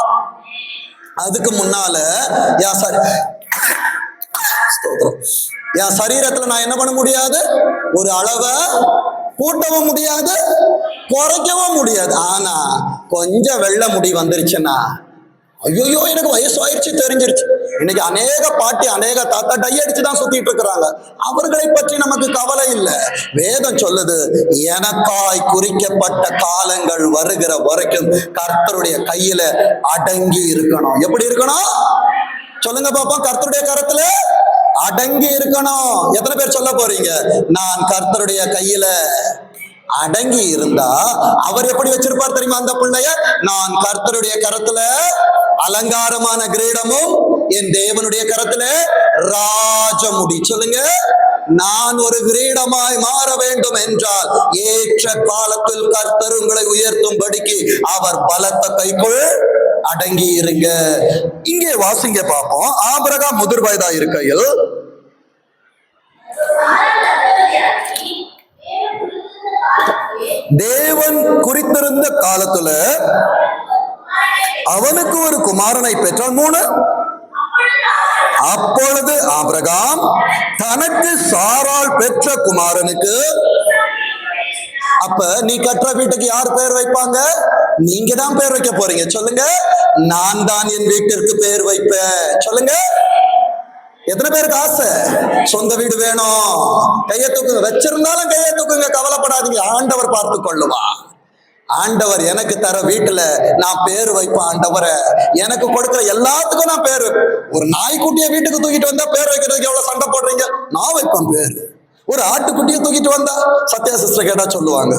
அதுக்கு முன்னால என் சரீரத்துல நான் என்ன பண்ண முடியாது? ஒரு அளவை கூட்டவும் முடியாது, குறைக்கவும் முடியாது. ஆனா கொஞ்சம் வெள்ளை முடி வந்துருச்சுன்னா ஐயோ எனக்கு வயசு ஆயிடுச்சு தெரிஞ்சிருச்சு. இன்னைக்கு அநேக பாட்டி அநேக தாத்தா டை அடிச்சுதான் சுத்திட்டு இருக்கிறாங்க. அவர்களை பற்றி நமக்கு கவலை இல்லை. வேதம் சொல்லுது, எனக்காய் குறிக்கப்பட்ட காலங்கள் வருகிற வரைக்கும் கர்த்தருடைய கையில அடங்கி இருக்கணும். எப்படி இருக்கணும் சொல்லுங்க பாப்போம்? கர்த்தருடைய கரத்துல அடங்கி இருக்கணும். எத்தனை பேர் சொல்ல போறீங்க, நான் கர்த்தருடைய கையில அடங்கி இருந்தா அவர் எப்படி வச்சிருப்பார் தெரியுமா? அந்த பிள்ளைய, நான் கர்த்தருடைய கரத்துல அலங்காரமான கிரீடமும் என் தேவனுடைய கரத்துல ராஜமுடி. சொல்லுங்க, நான் ஒரு கிரீடமாய் மாற வேண்டும் என்றால் ஏற்ற காலத்தில் கர்த்தர் உங்களை உயர்த்தும்படிக்கு அவர் பலத்த கைக்குள் அடங்கி இருங்க. இங்கே வாசிங்க பார்ப்போம். ஆபிரகாம் முதிர் வயதா இருக்கையில் தேவன் குறித்திருந்த காலத்துல அவனுக்கு ஒரு குமாரனை பெற்றான். 3, அப்பொழுது ஆபிரகாம் தனக்கு சாராள் பெற்ற குமாரனுக்கு, அப்ப நீ கற்ற வீட்டுக்கு யார் பேர் வைப்பாங்க? நீங்க தான் பேர் வைக்க போறீங்க. சொல்லுங்க, நான் தான் என் வீட்டிற்கு பேர் வைப்பேன். சொல்லுங்க, எத்தனை பேருக்கு ஆசை சொந்த வீடு வேணும்? கையை தூக்குங்க. வச்சிருந்தாலும் கையை தூக்குங்க, கவலைப்படாதீங்க, ஆண்டவர் பார்த்து கொள்ளுவா. ஆண்டவர் எனக்கு தர வீட்டுல நான் பேர் வைப்பேன். ஆண்டவரை எனக்கு கொடுக்கிற எல்லாத்துக்கும் நான் பேர். ஒரு நாய்க்குட்டிய வீட்டுக்கு தூக்கிட்டு வந்தா பேர் வைக்கிறதுக்கு எவ்வளவு சண்டை போடுறீங்க? நான் வைப்பேன் பேர். ஒரு ஆட்டுக்குட்டியை தூக்கிட்டு வந்தா சத்யா சிஸ்டர் கேட்டா சொல்லுவாங்க,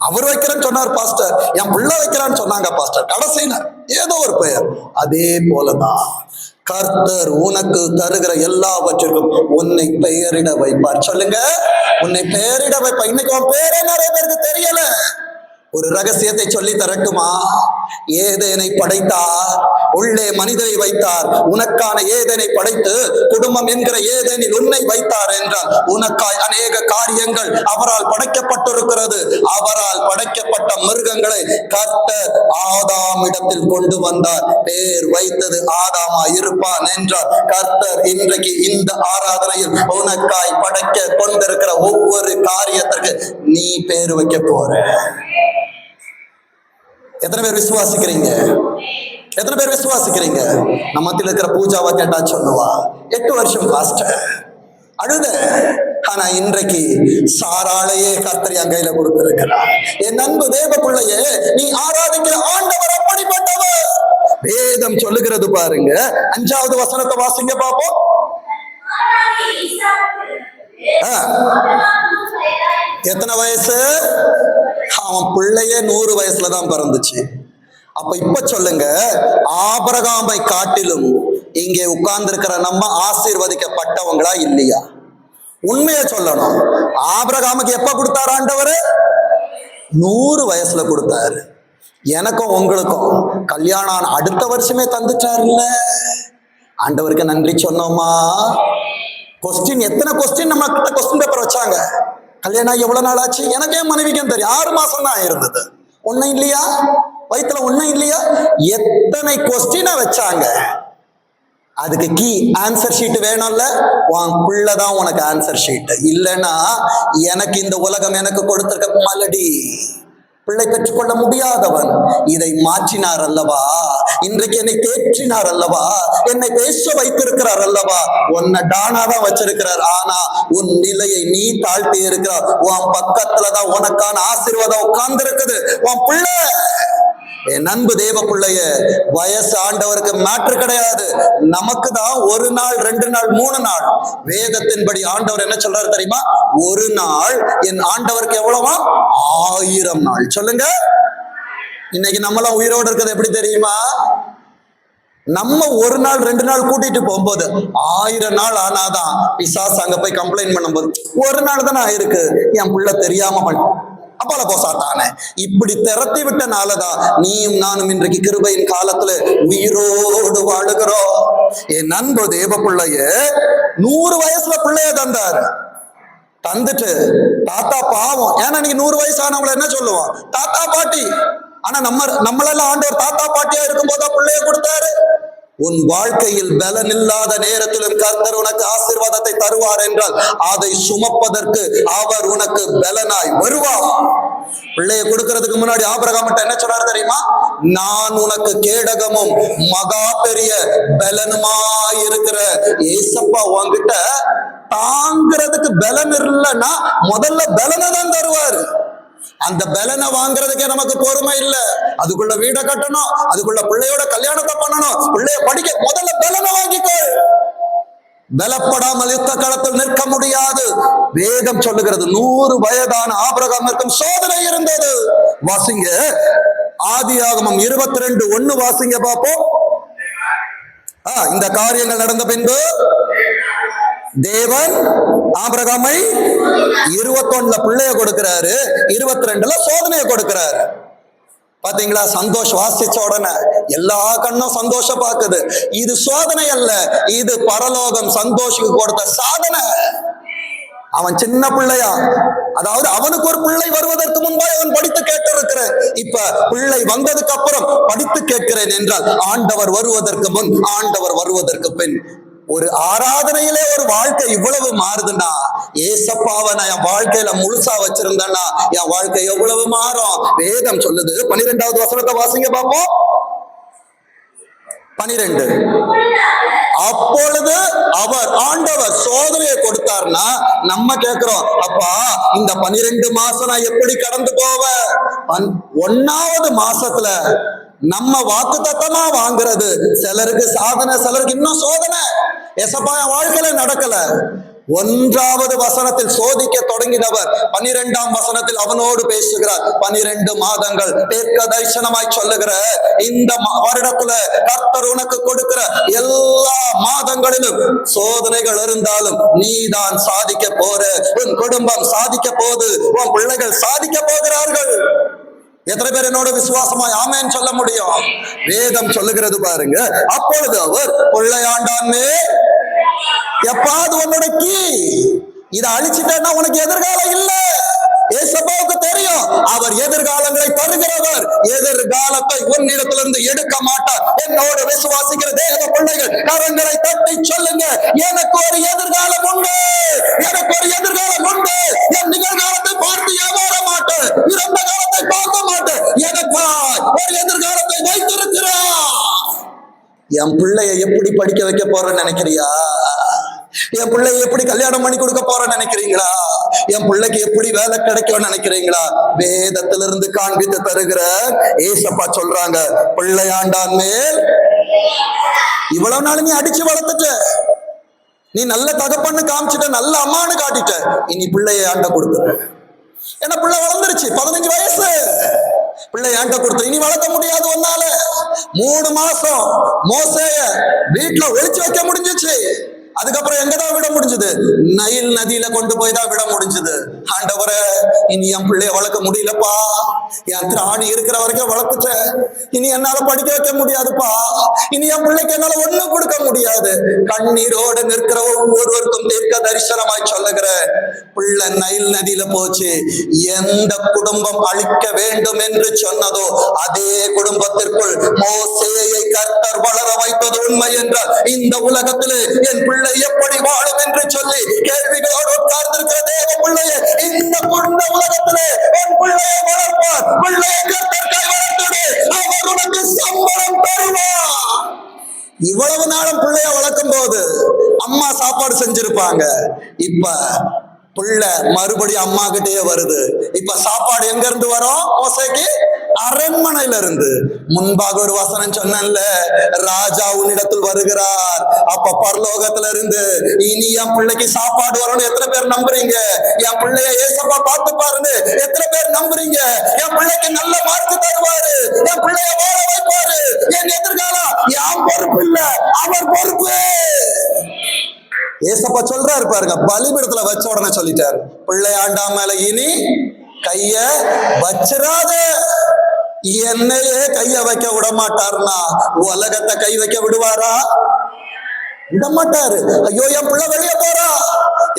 அவர் வைக்கிறேன்னு சொன்னார் பாஸ்டர், என் பிள்ளை வைக்கிறான்னு சொன்னாங்க பாஸ்டர். கடைசியில ஏதோ ஒரு பெயர். அதே போலதான் கர்த்தர் உனக்கு தருகிற எல்லாவற்றிற்கும் உன்னை பெயரிட வைப்பார். சொல்லுங்க, உன்னை பெயரிட வைப்பார். இன்னைக்கு உன் பேரே நிறைய பேருக்கு தெரியல. ஒரு ரகசியத்தை சொல்லி தரட்டுமா? ஏதேனை படைத்தார், உள்ளே மனிதனை வைத்தார். உனக்கான ஏதேனை படைத்து குடும்பம் என்கிற ஏதேனில் உன்னை வைத்தார் என்றால் உனக்காய் அநேக காரியங்கள் அவரால் படைக்கப்பட்டிருக்கிறது. அவரால் படைக்கப்பட்ட மிருகங்களை கர்த்தர் ஆதாமிடத்தில் கொண்டு வந்தார். பேர் வைத்தது ஆதாமா இருப்பான் என்றார். கர்த்தர் இன்றைக்கு இந்த ஆராதனையில் உனக்காய் படைக்க கொண்டிருக்கிற ஒவ்வொரு காரியத்திற்கு நீ பேர் வைக்க போற. எத்தனை பேர் விசுவாசிக்கிறீங்க? எத்தனை பேர் விசுவாசிக்கிறீங்க? நம்ம மத்தியில் இருக்கிற பூஜாவா கேட்டா சொல்லுவா, 8 வருஷம் பாஸ்டர் அழுத, ஆனா இன்றைக்கு சாராளையே கர்த்தர் என் கையில கொடுத்திருக்கிறார். என் அன்பு தேவ பிள்ளையே, நீ ஆராதிக்கிற ஆண்டவர் அப்படிப்பட்டவர். வேதம் சொல்லுகிறது பாருங்க. 5வது வசனத்தை வாசிங்க பாப்போம். எத்தனை வயசு? அவன் பிள்ளையே 100 வயசுலதான் பிறந்துச்சு. அப்ப இப்ப சொல்லுங்க, ஆபிரகாமை காட்டிலும் இங்கே உட்கார்ந்து இருக்கிற நம்ம ஆசீர்வதிக்கப்பட்டவங்களா இல்லையா? உண்மையை சொல்லணும். ஆபிரகாமுக்கு எப்ப கொடுத்தாரு ஆண்டவர்? 100 வயசுல கொடுத்தாரு. எனக்கும் உங்களுக்கும் கல்யாணம் அடுத்த வருஷமே தந்துட்டாருல்ல. ஆண்டவருக்கு நன்றி சொன்னோமா? கொஸ்டின், எத்தனை கொஸ்டின் நம்ம கிட்ட கொஸ்டின் பேப்பர் வச்சாங்க. கல்யாணம் எவ்வளவு நாள் ஆச்சு? எனக்கே மனைவிக்கும் தெரியும், 6 மாசம் தான் இருந்தது. ஒன்னும் இல்லையா? வயிற்றுல ஒன்னும் இல்லையா? எத்தனை கொஸ்டினை வச்சாங்க. அதுக்கு கீ ஆன்சர் ஷீட் வேணும்ல. உன் பிள்ளைதான் உனக்கு ஆன்சர் ஷீட். இல்லைன்னா எனக்கு இந்த உலகம் எனக்கு கொடுத்திருக்க மலடி. பிள்ளை பெற்றுக்கொள்ள முடியாதவன் இதை மாற்றினார் அல்லவா? இன்றைக்கு என்னை தேற்றினார் அல்லவா? என்னை பேச வைத்திருக்கிறார் அல்லவா? உன்னை டானாதான் வச்சிருக்கிறார். ஆனா உன் நிலையை நீ தாழ்த்தி இருக்கிறார். உன் பக்கத்துலதான் உனக்கான ஆசீர்வாதம் உட்கார்ந்து இருக்குது. உன் பிள்ளை, என் அன்பு தேவ பிள்ளைய, வயசு ஆண்டவருக்கு மேட்ரு கிடையாது. நமக்கு தான் 1 நாள் 2 நாள் 3 நாள். வேதத்தின்படி ஆண்டவர் என்ன சொல்றாரு தெரியுமா? 1 நாள் என் ஆண்டவருக்கு எவ்வளவா? 1000 நாள். சொல்லுங்க, இன்னைக்கு நம்மளாம் உயிரோடு இருக்கிறது எப்படி தெரியுமா? நம்ம 1 நாள் 2 நாள் கூட்டிட்டு போகும்போது 1000 நாள் ஆனாதான் பிசாசு அங்க போய் கம்ப்ளைண்ட் பண்ணும்போது 1 நாள் தானே ஆயிருக்கு, என் பிள்ளை தெரியாம அப்பல போசாத்தானே. இப்படி திரட்டி விட்டனாலதான் நீயும் நானும் இன்றைக்கு கிருபையின் காலத்துல உயிரோடு வாழுகிறோம். என் அன்பு தேவ பிள்ளைய 100 வயசுல பிள்ளைய தந்தாரு. தந்துட்டு தாத்தா பாவம், ஏன்னா நீங்க 100 வயசானவங்களை என்ன சொல்லுவோம்? தாத்தா பாட்டி. ஆனா நம்மளெல்லாம் ஆண்டவர் தாத்தா பாட்டியா இருக்கும் போதா பிள்ளைய கொடுத்தாரு. உன் வாழ்க்கையில் பலன் இல்லாத நேரத்திலும் கர்த்தர் உனக்கு ஆசீர்வாதத்தை தருவார் என்றால் அதை சுமப்பதற்கு அவர் உனக்கு பலனாய் வருவார். பிள்ளைய கொடுக்கறதுக்கு முன்னாடி ஆபிரகாம் என்ன சொன்னார் தெரியுமா? நான் உனக்கு கேடகமும் மகா பெரிய பலனுமா இருக்கிற ஏசப்பா உன்கிட்ட தாங்கிறதுக்கு பலன் இல்லைன்னா முதல்ல பலனை தான் தருவாரு. அந்த பலனை வாங்குறதுக்கே நமக்கு பொறுமை இல்ல. அதுக்குள்ள வீடை கட்டணும், அதுக்குள்ள பிள்ளையோட கல்யாணத்தை பண்ணணும், பிள்ளைய படிக்க, முதல்ல பலனை வாங்கிக்கோ. பலப்படாமல் யுத்த களத்தில் நிற்க முடியாது. வேதம் சொல்லுகிறது 100 வயதான ஆபிரகாமிற்கும் சோதனை இருந்தது. வாசிங்க ஆதியாகமம் 22:1 வாசிங்க பாப்போம். இந்த காரியங்கள் நடந்த பின்பு தேவன் ஆபிரகாமை 21 பிள்ளைய கொடுக்கிறாரு, 22 சோதனையை கொடுக்கிறாரு. பாத்தீங்களா? சந்தோஷம் வாசிச்ச உடனே எல்லா கண்ணும் சந்தோஷம் பாக்குது. இது சோதனை அல்ல, இது பரலோகம் சந்தோஷுக்கு கொடுத்த சாதனை. அவன் சின்ன பிள்ளையா, அதாவது அவனுக்கு ஒரு பிள்ளை வருவதற்கு முன்பாக அவன் படித்து கேட்டிருக்கிறேன். இப்ப பிள்ளை வந்ததுக்கு அப்புறம் படித்து கேட்கிறேன் என்றால் ஆண்டவர் வருவதற்கு முன், ஆண்டவர் வருவதற்கு பின். ஒரு ஆராதனையிலே ஒரு வாழ்க்கை இவ்வளவு மாறுதுன்னா, ஏசப்பாவை நான் என் வாழ்க்கையில முழுசா வச்சிருந்தேன்னா என் வாழ்க்கை எவ்வளவு மாறும். வேதம் சொல்லுது. 12வது வசனத்தை வாசிங்க பாப்போம். 12. அப்பொழுது அவர் ஆண்டவர் சோதனையை கொடுத்தார்னா நம்ம கேட்கிறோம், அப்பா இந்த 12 மாசம் நான் எப்படி கடந்து போவேன்? 1வது மாசத்துல நம்ம வாக்குத்தத்தமா வாங்குறது சிலருக்கு சாதனை, சிலருக்கு இன்னும் சோதனை. ஏசப்பா என் வாழ்க்கையில நடக்கல. 1வது வசனத்தில் சோதிக்க தொடங்கினவர் 12ஆம் வசனத்தில் அவனோடு பேசுகிறார். 12 மாதங்கள் தீர்க்க தரிசனமாய் சொல்லுகிற இந்த வருடத்துல கர்த்தர் உனக்கு கொடுக்கிற எல்லா மாதங்களிலும் சோதனைகள் இருந்தாலும் நீதான் சாதிக்க போற. உன் குடும்பம் சாதிக்க போது, உன் பிள்ளைகள் சாதிக்க போகிறார்கள். எத்தனை பேர் என்னோட விசுவாசமாய் ஆமென் சொல்ல முடியும்? வேதம் சொல்லுகிறது பாருங்க. அப்பொழுது அவர் பிள்ளையாண்டான்னு எப்பாவது உன்னோட இதை அழிச்சிட்டா உனக்கு எதிர்காலம் இல்ல. ஏசப்பாவுக்கு தெரியும் அவர் எதிர்காலங்களை தருகிறவர். எதிர்காலத்தை உன்னிடத்திலிருந்து எடுக்க மாட்டார். என்னோட விசுவாசிக்கிற தேவ பிள்ளைகள் கரங்களை தட்டி சொல்லுங்க, எனக்கு ஒரு எதிர்காலம் உண்டு, எனக்கு ஒரு எதிர்காலம் உண்டு. என் நிகழ்காலத்தை பார்த்து ஏமாற மாட்டேன், இறந்த காலத்தை பார்க்க மாட்டேன். எனக்கு ஒரு எதிர்காலத்தை வைத்திருக்கிறார். என் பிள்ளைய எப்படி படிக்க வைக்க போறேன்னு நினைக்கிறியா? என் பிள்ளைய எப்படி கல்யாணம் பண்ணி கொடுக்க போறேன்னு நினைக்கிறீங்களா? என் பிள்ளைக்கு எப்படி வேலை கிடைக்கும்னு நினைக்கிறீங்களா? வேதத்திலிருந்து காண்பித்து தருகிற ஏசப்பா சொல்றாங்க, பிள்ளையாண்டான் மேல் இவ்வளவு நாள் நீ அடிச்சு வளர்த்துட்ட, நீ நல்ல தகப்பன்னு காமிச்சிட்ட, நல்ல அம்மான்னு காட்டிட்ட, இனி பிள்ளைய ஆண்ட கொடுத்துற. ஏன்னா பிள்ளை வளர்ந்துருச்சு, 15 வயசு. பிள்ளை ஏண்ட கொடுத்து இனி வளர்க்க முடியாது. ஒன்னால 3 மாசம் மோசேய வீட்டுல ஒளிச்சு வைக்க முடிஞ்சிச்சு. அதுக்கப்புறம் எங்கதான் விட முடிஞ்சது? நைல் நதியில கொண்டு போய் தான் விட முடிஞ்சது. ஆண்டவரே, இனி என் பிள்ளைய வளர்க்க முடியலப்பா, என் திராணி இருக்கிற வரைக்கும் வளர்த்துட்டேன், இனி என்னால படிக்க வைக்க முடியாதுப்பா, இனி என் பிள்ளைக்கு என்னால ஒண்ணும் கொடுக்க முடியாது. கண்ணீரோடு நிற்கிற ஒவ்வொருவருக்கும் தீர்க்க தரிசனமாய் சொல்லுகிற, பிள்ளை நைல் நதியில போச்சு. எந்த குடும்பம் அழிக்க வேண்டும் என்று சொன்னதோ அதே குடும்பத்திற்குள் மோசேயை கர்த்தர் வளர வைத்தது உண்மை என்றால் இந்த உலகத்திலே என் பிள்ளை எப்படி வாழும் என்று சொல்லி கேள்விகளோடு உட்கார்ந்திருக்கிற தேவ பிள்ளையை இந்த குடும்ப உலகத்திலே என் பிள்ளையை வளர்ப்பார். பிள்ளையை கர்த்தர் கைவளர்த்தது, அவர் உனக்கு சம்பளம் தருவார். இவ்வளவு நாளும் பிள்ளைய வளர்க்கும் போது அம்மா சாப்பாடு செஞ்சிருப்பாங்க. இப்ப பிள்ளை மறுபடியும் அம்மா கிட்டே வருது. இப்ப சாப்பாடு எங்க இருந்து வரும்? மோசேக்கு அரண்மனையில இருந்து. முன்பாக ஒரு வசனம் சொன்னேன்ல, ராஜா உன்னிடத்தில் வருகிறார். அப்ப பரலோகத்துல இருந்து இனி என் பிள்ளைக்கு சாப்பாடு வரணும். எத்தனை பேர் நம்புறீங்க? என் பிள்ளைய ஏசப்பா பார்த்து பாருன்னு எத்தனை பேர் நம்புறீங்க? என் பிள்ளைக்கு நல்ல மார்க்கு தருவாரு, என் பிள்ளைய வாழ வைப்பாரு. என் எதிர்காலம் என் பொறுப்பு இல்ல, அவர் பொறுப்பு. ஏசப்பா சொல்றாரு பாருங்க, பலிபீடத்துல வச்ச உடனே சொல்லிட்டாரு, பிள்ளையாண்டா மேல இனி கைய வச்சிராத. என்னையே கைய வைக்க விட மாட்டாருன்னா உலகத்தை கை வைக்க விடுவாரா? விட மாட்டாரு. ஐயோ என் பிள்ளை வெளியே போறா,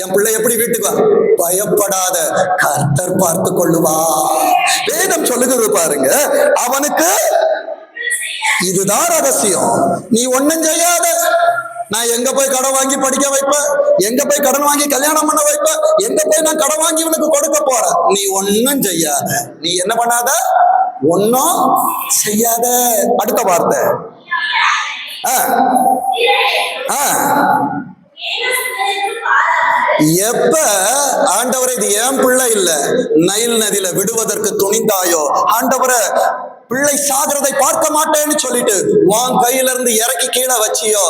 என் பிள்ளை எப்படி வீட்டுக்கு வா? பயப்படாத, கர்த்தர் பார்த்து கொள்ளுவா. வேதம் சொல்லுகிறது பாருங்க, அவனுக்கு இதுதான் ரகசியம். நீ ஒண்ணும் செய்யாத, நான் எங்க போய் கடன் வாங்கி படிக்க வைப்பேன், எங்க போய் கடன் வாங்கி கல்யாணம் பண்ண வைப்பேன், எங்க போய் நான் கடன் வாங்கி இவனுக்கு கொடுக்க போறேன். நீ ஒன்னும் செய்யாத. நீ என்ன பண்ணாத? ஒன்னும் செய்யாத. அடுத்த வார்த்தை, எப்ப ஆண்டவரை இது ஏன் பிள்ளை இல்ல நைல் நதியில விடுவதற்கு துணிந்தாயோ, ஆண்டவரை பிள்ளை சாகிறதை பார்க்க மாட்டேன்னு சொல்லிட்டு உன் கையில இருந்து இறக்கி கீழே வச்சியோ,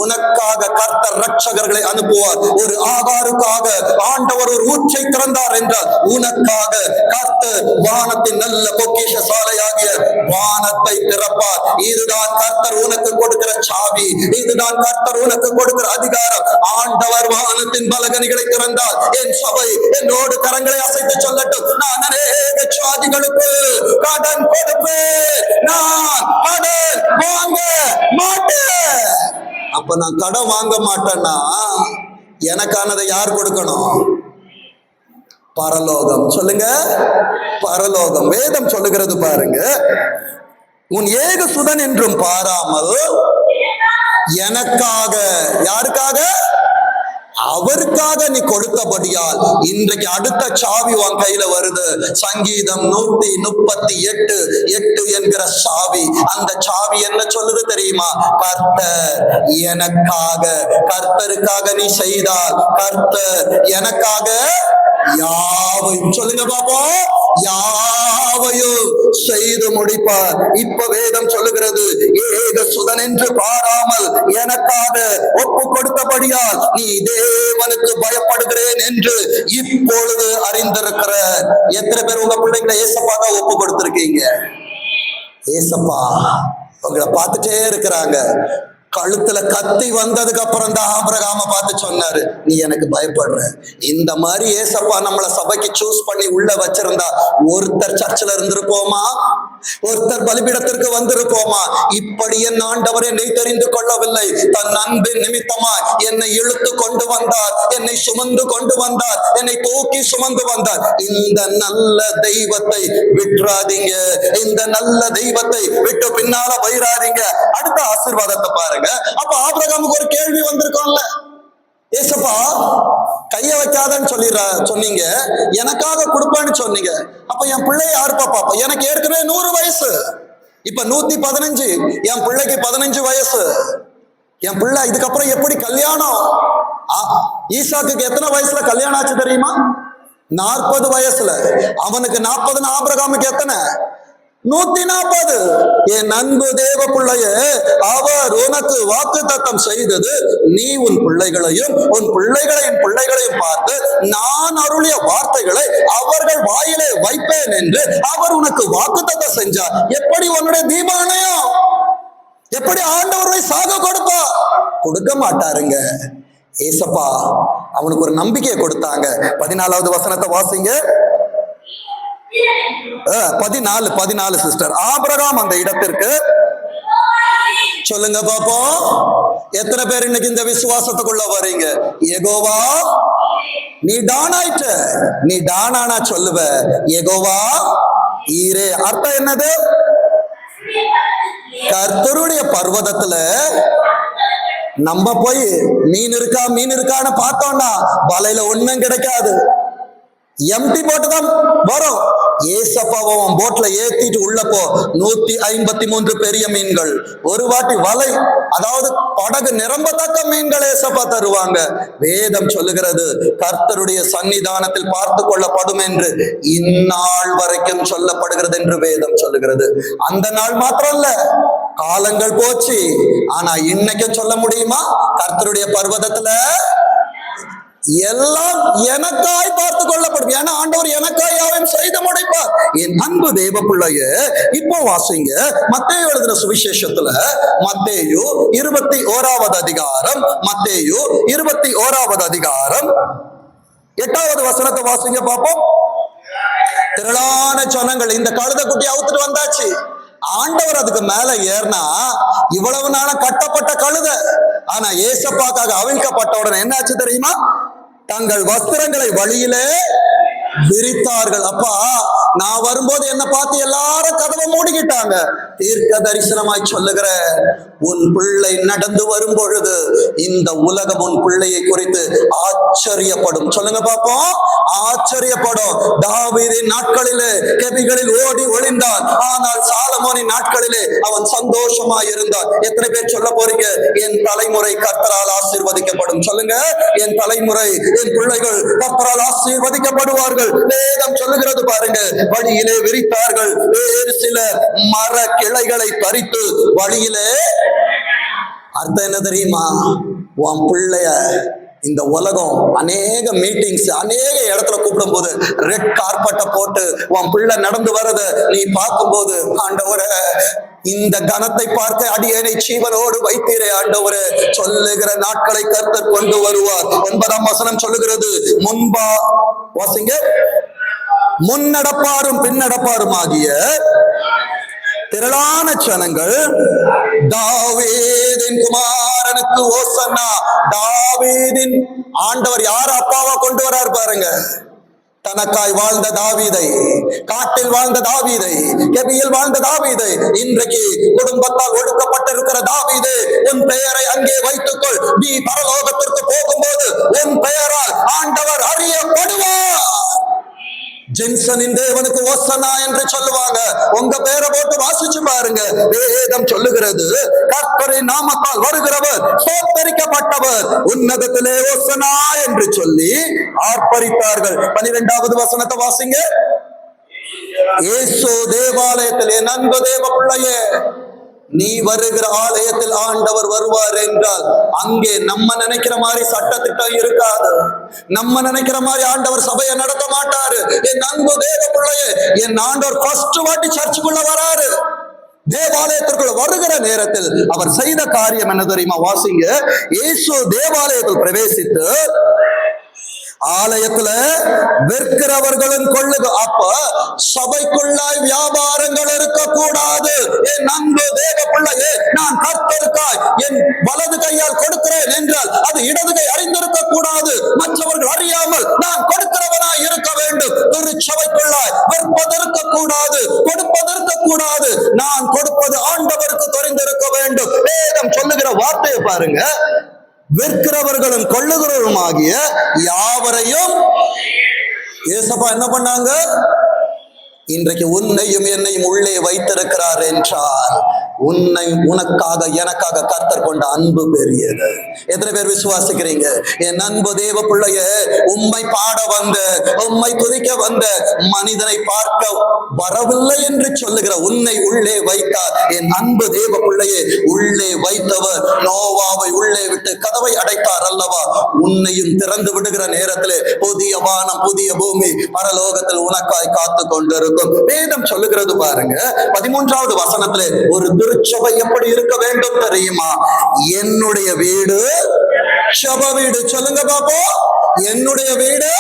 உனக்காக கர்த்தர் ரட்சகர்களை அனுப்புவார். ஒரு ஆகாருக்காக ஆண்டவர் ஒரு ஊற்றை திறந்தார் என்றால் உனக்காக கர்த்தர் வானத்தின் நல்ல பொக்கிஷ சாலையாகிய வானத்தை திறப்பார். இதுதான் கர்த்தர் உனக்கு கொடுக்கிற சாவி, இதுதான் கர்த்தர் உனக்கு கொடுக்கிற அதிகாரம். ஆண்டவர் வானத்தின் பலகணிகளை திறந்தால் என் சபை என்னோடு கரங்களை அசைத்து சொல்லட்டும், நான் அநேக சாதிகளுக்கு கடன் கொடுப்பேன், நான் கடன் வாங்க மாட்டேன். அப்ப நான் கடன் வாங்க மாட்டேன்னா எனக்கானதை யார் கொடுக்கணும்? பரலோகம். சொல்லுங்க, பரலோகம். வேதம் சொல்லுகிறது பாருங்க, உன் ஏக சுதன் என்றும் பாராமல் எனக்காக, யாருக்காக? அவருக்காக நீ கொடுத்தபடியால் இன்றைக்கு அடுத்த சாவி உன் கையில வருது. சங்கீதம் 138:8 என்கிற சாவி. அந்த சாவி என்ன சொல்லுது தெரியுமா? கர்த்தர் எனக்காக, கர்த்தருக்காக நீ செய்தால் கர்த்தர் எனக்காக யாவையும், சொல்லுங்க பாப்போம், யாவையும் செய்து முடிப்பார். இப்ப வேதம் சொல்லுகிறது, ஏக சுதன் என்று பாராமல் எனக்காக ஒப்பு கொடுத்தபடியால் நீ தேவனுக்கு பயப்படுகிறேன் என்று இப்பொழுது அறிந்திருக்கிற. எத்தனை பேர் உங்க பிள்ளைங்களை ஏசப்பாக்கா ஒப்பு கொடுத்திருக்கீங்க? ஏசப்பா உங்களை பார்த்துட்டே இருக்கிறாங்க. கழுத்துல கத்தி வந்ததுக்கு அப்புறம் தான் ஆபிரகாம பார்த்து சொன்னாரு, நீ எனக்கு பயப்படுற. இந்த மாதிரி ஏசப்பா நம்மள சபைக்கு சூஸ் பண்ணி உள்ள வச்சிருந்தா ஒருத்தர் சர்ச்சில் இருந்திருப்போமா? ஒருத்தர் பலிபீடத்திற்கு வந்திருப்போமா? இப்படி என் ஆண்டவர் என்னை தெரிந்து கொள்ளவில்லை, தன் அன்பின் நிமித்தமா என்னை இழுத்து கொண்டு வந்தார், என்னை சுமந்து கொண்டு வந்தார், என்னை தூக்கி சுமந்து வந்தார். இந்த நல்ல தெய்வத்தை விட்டுறாதீங்க, இந்த நல்ல தெய்வத்தை விட்டு பின்னால போயிடாதீங்க. அடுத்த ஆசீர்வாதத்தை பாருங்க. அப்ப ஆபிரகாமுக்கு ஒரு கேள்வி வந்திருக்கோம்ல, ஏசப்பா கைய வைக்காதன்னு சொன்னீங்க, எனக்காக கொடுப்பேன்னு சொன்னீங்க, அப்ப என் பிள்ளை யாருப்பா பாப்பா? எனக்கு ஏற்கனவே 100 வயசு, இப்ப 115, என் பிள்ளைக்கு 15 வயசு. என் பிள்ளை இதுக்கப்புறம் எப்படி கல்யாணம்? ஈசாக்குக்கு எத்தனை வயசுல கல்யாணம் ஆச்சு தெரியுமா? 40 வயசுல. அவனுக்கு 40, ஆபிரகாமுக்கு எத்தனை? 140. என் அன்பு தேவ பிள்ளையே, அவர் உனக்கு வாக்குத்தத்தம் செய்தது, நீ உன் பிள்ளைகளையும் உன் பிள்ளைகளின் பிள்ளைகளையும் பார்த்து நான் அருளிய வார்த்தைகளை அவர்கள் வாயிலே வைப்பேன் என்று அவர் உனக்கு வாக்குத்தத்தம் செஞ்சார். எப்படி உன்னுடைய தீபாவளியும், எப்படி ஆண்டவரை சாக கொடுப்பா? கொடுக்க மாட்டாருங்க. ஏசப்பா அவனுக்கு ஒரு நம்பிக்கையை கொடுத்தாங்க. 14வது வசனத்தை வாசிங்க. 14 சிஸ்டர். ஆபிரகாம் அந்த இடத்திற்கு, சொல்லுங்க பாப்போம், எத்தனை பேர் இன்னைக்கு இந்த விசுவாசத்துக்குள்ள வரீங்க? யெகோவா நீ டானாயிட்ட, நீ டானானா சொல்லுவ யெகோவா ஈரே. அர்த்தம் என்னது? கர்த்தருடைய பர்வதத்துல நம்ம போய் மீன் இருக்கான்னு பார்த்தோம்னா வலையில ஒண்ணும் கிடைக்காது, எம்டி போட்டு தான் வரும். ஏசப்பாவும் போட்ல ஏத்திட்டு உள்ளப்போ 153 பெரிய மீன்கள். ஒரு வாட்டி வலை, அதாவது படகு நிரம்பத்தக்க மீன்கள் ஏசப்பா தருவாங்க. வேதம் சொல்லுகிறது, கர்த்தருடைய சன்னிதானத்தில் பார்த்து கொள்ளப்படும் என்று இந்நாள் வரைக்கும் சொல்லப்படுகிறது என்று வேதம் சொல்லுகிறது. அந்த நாள் மாத்திரம் இல்ல, காலங்கள் போச்சு, ஆனா இன்னைக்கும் சொல்ல முடியுமா? கர்த்தருடைய பர்வதத்துல எல்லாம் எனக்காய் பார்த்து கொள்ளப்படும். ஏன்னா ஆண்டவர் எனக்காய் யாவையும் செய்து முடிப்பார். என் அன்பு தேவ பிள்ளையே, இப்போ வாசிங்க மத்தேயு எழுதின சுவிசேஷத்துல, மத்தேயு 21வது அதிகாரம், மத்தேயு 21வது அதிகாரம் 8வது வசனத்தை வாசிங்க பாப்போம். திரளான ஜனங்கள், இந்த கழுத குட்டி அவுத்துட்டு வந்தாச்சு. ஆண்டவர் அதுக்கு மேல ஏறினா இவ்வளவு நாளும் கட்டப்பட்ட கழுத, ஆனா ஏசப்பாக்காக அவிழ்க்கப்பட்ட உடனே என்னாச்சு தெரியுமா? தங்கள் வஸ்திரங்களை வழியிலே விரித்தார்கள். அப்பா, நான் வரும்போது என்ன பார்த்து எல்லாரும் கதவை மூடிக்கிட்டாங்க. தீர்க்க தரிசனமாய் சொல்லுகிற உன் பிள்ளை நடந்து வரும் பொழுது இந்த உலகம் உன் பிள்ளையை குறித்து ஆச்சரியப்படும். சொல்லுங்க பாப்போம், ஆச்சரியப்படும். தாவீதின் நாட்களிலே கெபிகளில் ஓடி ஒளிந்தான், ஆனால் சாலமோனின் நாட்களிலே அவன் சந்தோஷமாய் இருந்தான். எத்தனை பேர் சொல்ல போறீங்க, என் தலைமுறை கர்த்தரால் ஆசீர்வதிக்கப்படும்? சொல்லுங்க, என் தலைமுறை, என் பிள்ளைகள் கர்த்தரால் ஆசீர்வதிக்கப்படுவார்கள். வேதம் சொல்லுகிறது பாருங்க, வழியிலே விரித்தார்கள். வேறு சில மர கிளைகளை பறித்து வழியிலே. அர்த்தம் என்ன தெரியுமா? உன் பிள்ளைய இந்த உலகம் அநேக மீட்டிங்ஸ், அநேக இடத்துல கூப்பிடும் போது ரெட் கார்பெட்டை போட்டு உன் பிள்ளை நடந்து வரத நீ பார்க்கும் போது, ஆண்டவரே, இந்த கணத்தை பார்க்க அடியேனை ஜீவனோடு வைத்தீரே ஆண்டவரே, சொல்லுகிற நாட்களை கர்த்தர் கொண்டு வருவார். 9ஆம் வசனம் சொல்லுகிறது, முன்பா வாசிங்க, முன்னடப்பாரும் பின்னடப்பாரும் ஆகிய திரளான ஜனங்கள் தாவீதின் குமாரனுக்கு ஓசன்னா. தாவீதின் ஆண்டவர் யார் அப்பாவா கொண்டு வரார் பாருங்க. தனக்காய் வாழ்ந்த தாவீதை, காட்டில் வாழ்ந்த தாவீதை, கெபியில் வாழ்ந்த தாவீதை, இன்றைக்கு குடும்பத்தால் ஒடுக்கப்பட்டிருக்கிற தாவீது, உன் பெயரை அங்கே வைத்துக்கொள். நீ பரலோகத்திற்கு போகும்போது உன் பெயரால் ஆண்டவர் அறியப்படுவார். ஜென்சனின் தேவனுக்கு ஓசன்னா என்று சொல்லுவாங்க. உங்க பேரை போட்டு வாசிச்சு பாருங்க. வேதம் சொல்லுகிறது, கர்த்தரின் நாமத்தால் வருகிறவர் ஸ்தோத்தரிக்கப்பட்டவர், உன்னதத்திலே ஓசன்னா என்று சொல்லி ஆர்ப்பரித்தார்கள். 12வது வசனத்தை வாசிங்க. இயேசு தேவாலயத்திலே, நண்பு தேவ பிள்ளையே, நீ வருகிற ஆலயத்தில் ஆண்டவர் வருவார் என்றால் அங்கே நம்ம நினைக்கிற மாதிரி சட்டத்திட்டம் இருக்காது. நம்ம நினைக்கிற மாதிரி ஆண்டவர் சபையை நடத்த மாட்டாரு. என் அன்பு தேவ பிள்ளையே, என் ஆண்டவர் ஃபர்ஸ்ட் வாட்டி சர்ச்சுக்குள்ள வராரு. தேவாலயத்திற்குள்ள வருகிற நேரத்தில் அவர் செய்த காரியம் என்ன தெரியுமா? வாசிங்க. இயேசு தேவாலயத்தில் பிரவேசித்து ஆலயத்துல விற்கிறவர்களும் கொள்ளுக. அப்ப சபைக்குள்ளாய் வியாபாரங்கள் இருக்கக்கூடாது. என் அன்பு தேவ பிள்ளையே, நான் கர்த்தருக்காய் என் வலது கையால் கொடுக்கிறேன் என்றால் அது இடது கை அறிந்திருக்க கூடாது. மற்றவர்கள் அறியாமல் நான் கொடுக்கிறவனாய் இருக்க வேண்டும். திருச்சபைக்குள்ளாய் விற்பதற்க கூடாது, கொடுப்பதற்க கூடாது. நான் கொடுப்பது ஆண்டவருக்கு தெரிந்திருக்க வேண்டும். வேதம் சொல்லுகிற வார்த்தையை பாருங்க. விற்கிறவர்களும் கொள்ளுகிறவருமாகிய யாவரையும் ஏசப்பா என்ன பண்ணாங்க? இன்றைக்கு உன்னையும் என்னையும் உள்ளே வைத்திருக்கிறார் என்றால் உனக்காக எனக்காக கர்த்தர் கொண்ட அன்பு பெரியது. எத்தனை பேர் விசுவாசிக்கிறீங்க? என் அன்பு தேவ பிள்ளைய, உம்மை பாட வந்த, உம்மை துதிக்க வந்த மனிதனை பார்க்க வரவில்லை என்று சொல்லுகிற உன்னை உள்ளே வைத்தார். என் அன்பு தேவ பிள்ளையே, உள்ளே வைத்தவர் நோவாவை உள்ளே விட்டு கதவை அடைத்தார் அல்லவா? உன்னையும் திறந்து விடுகிற நேரத்திலே புதிய வானம், புதிய பூமி பரலோகத்தில் உனக்காய் காத்து கொண்டிருக்கும். வேதம் சொல்லுகிறது பாருங்க. 13வது வசனத்திலே ஒரு திருச்சபை எப்படி இருக்க வேண்டும் தெரியுமா? என்னுடைய வீடு ஜெப வீடு. சொல்லுங்க பாப்போம், என்னுடைய வீடு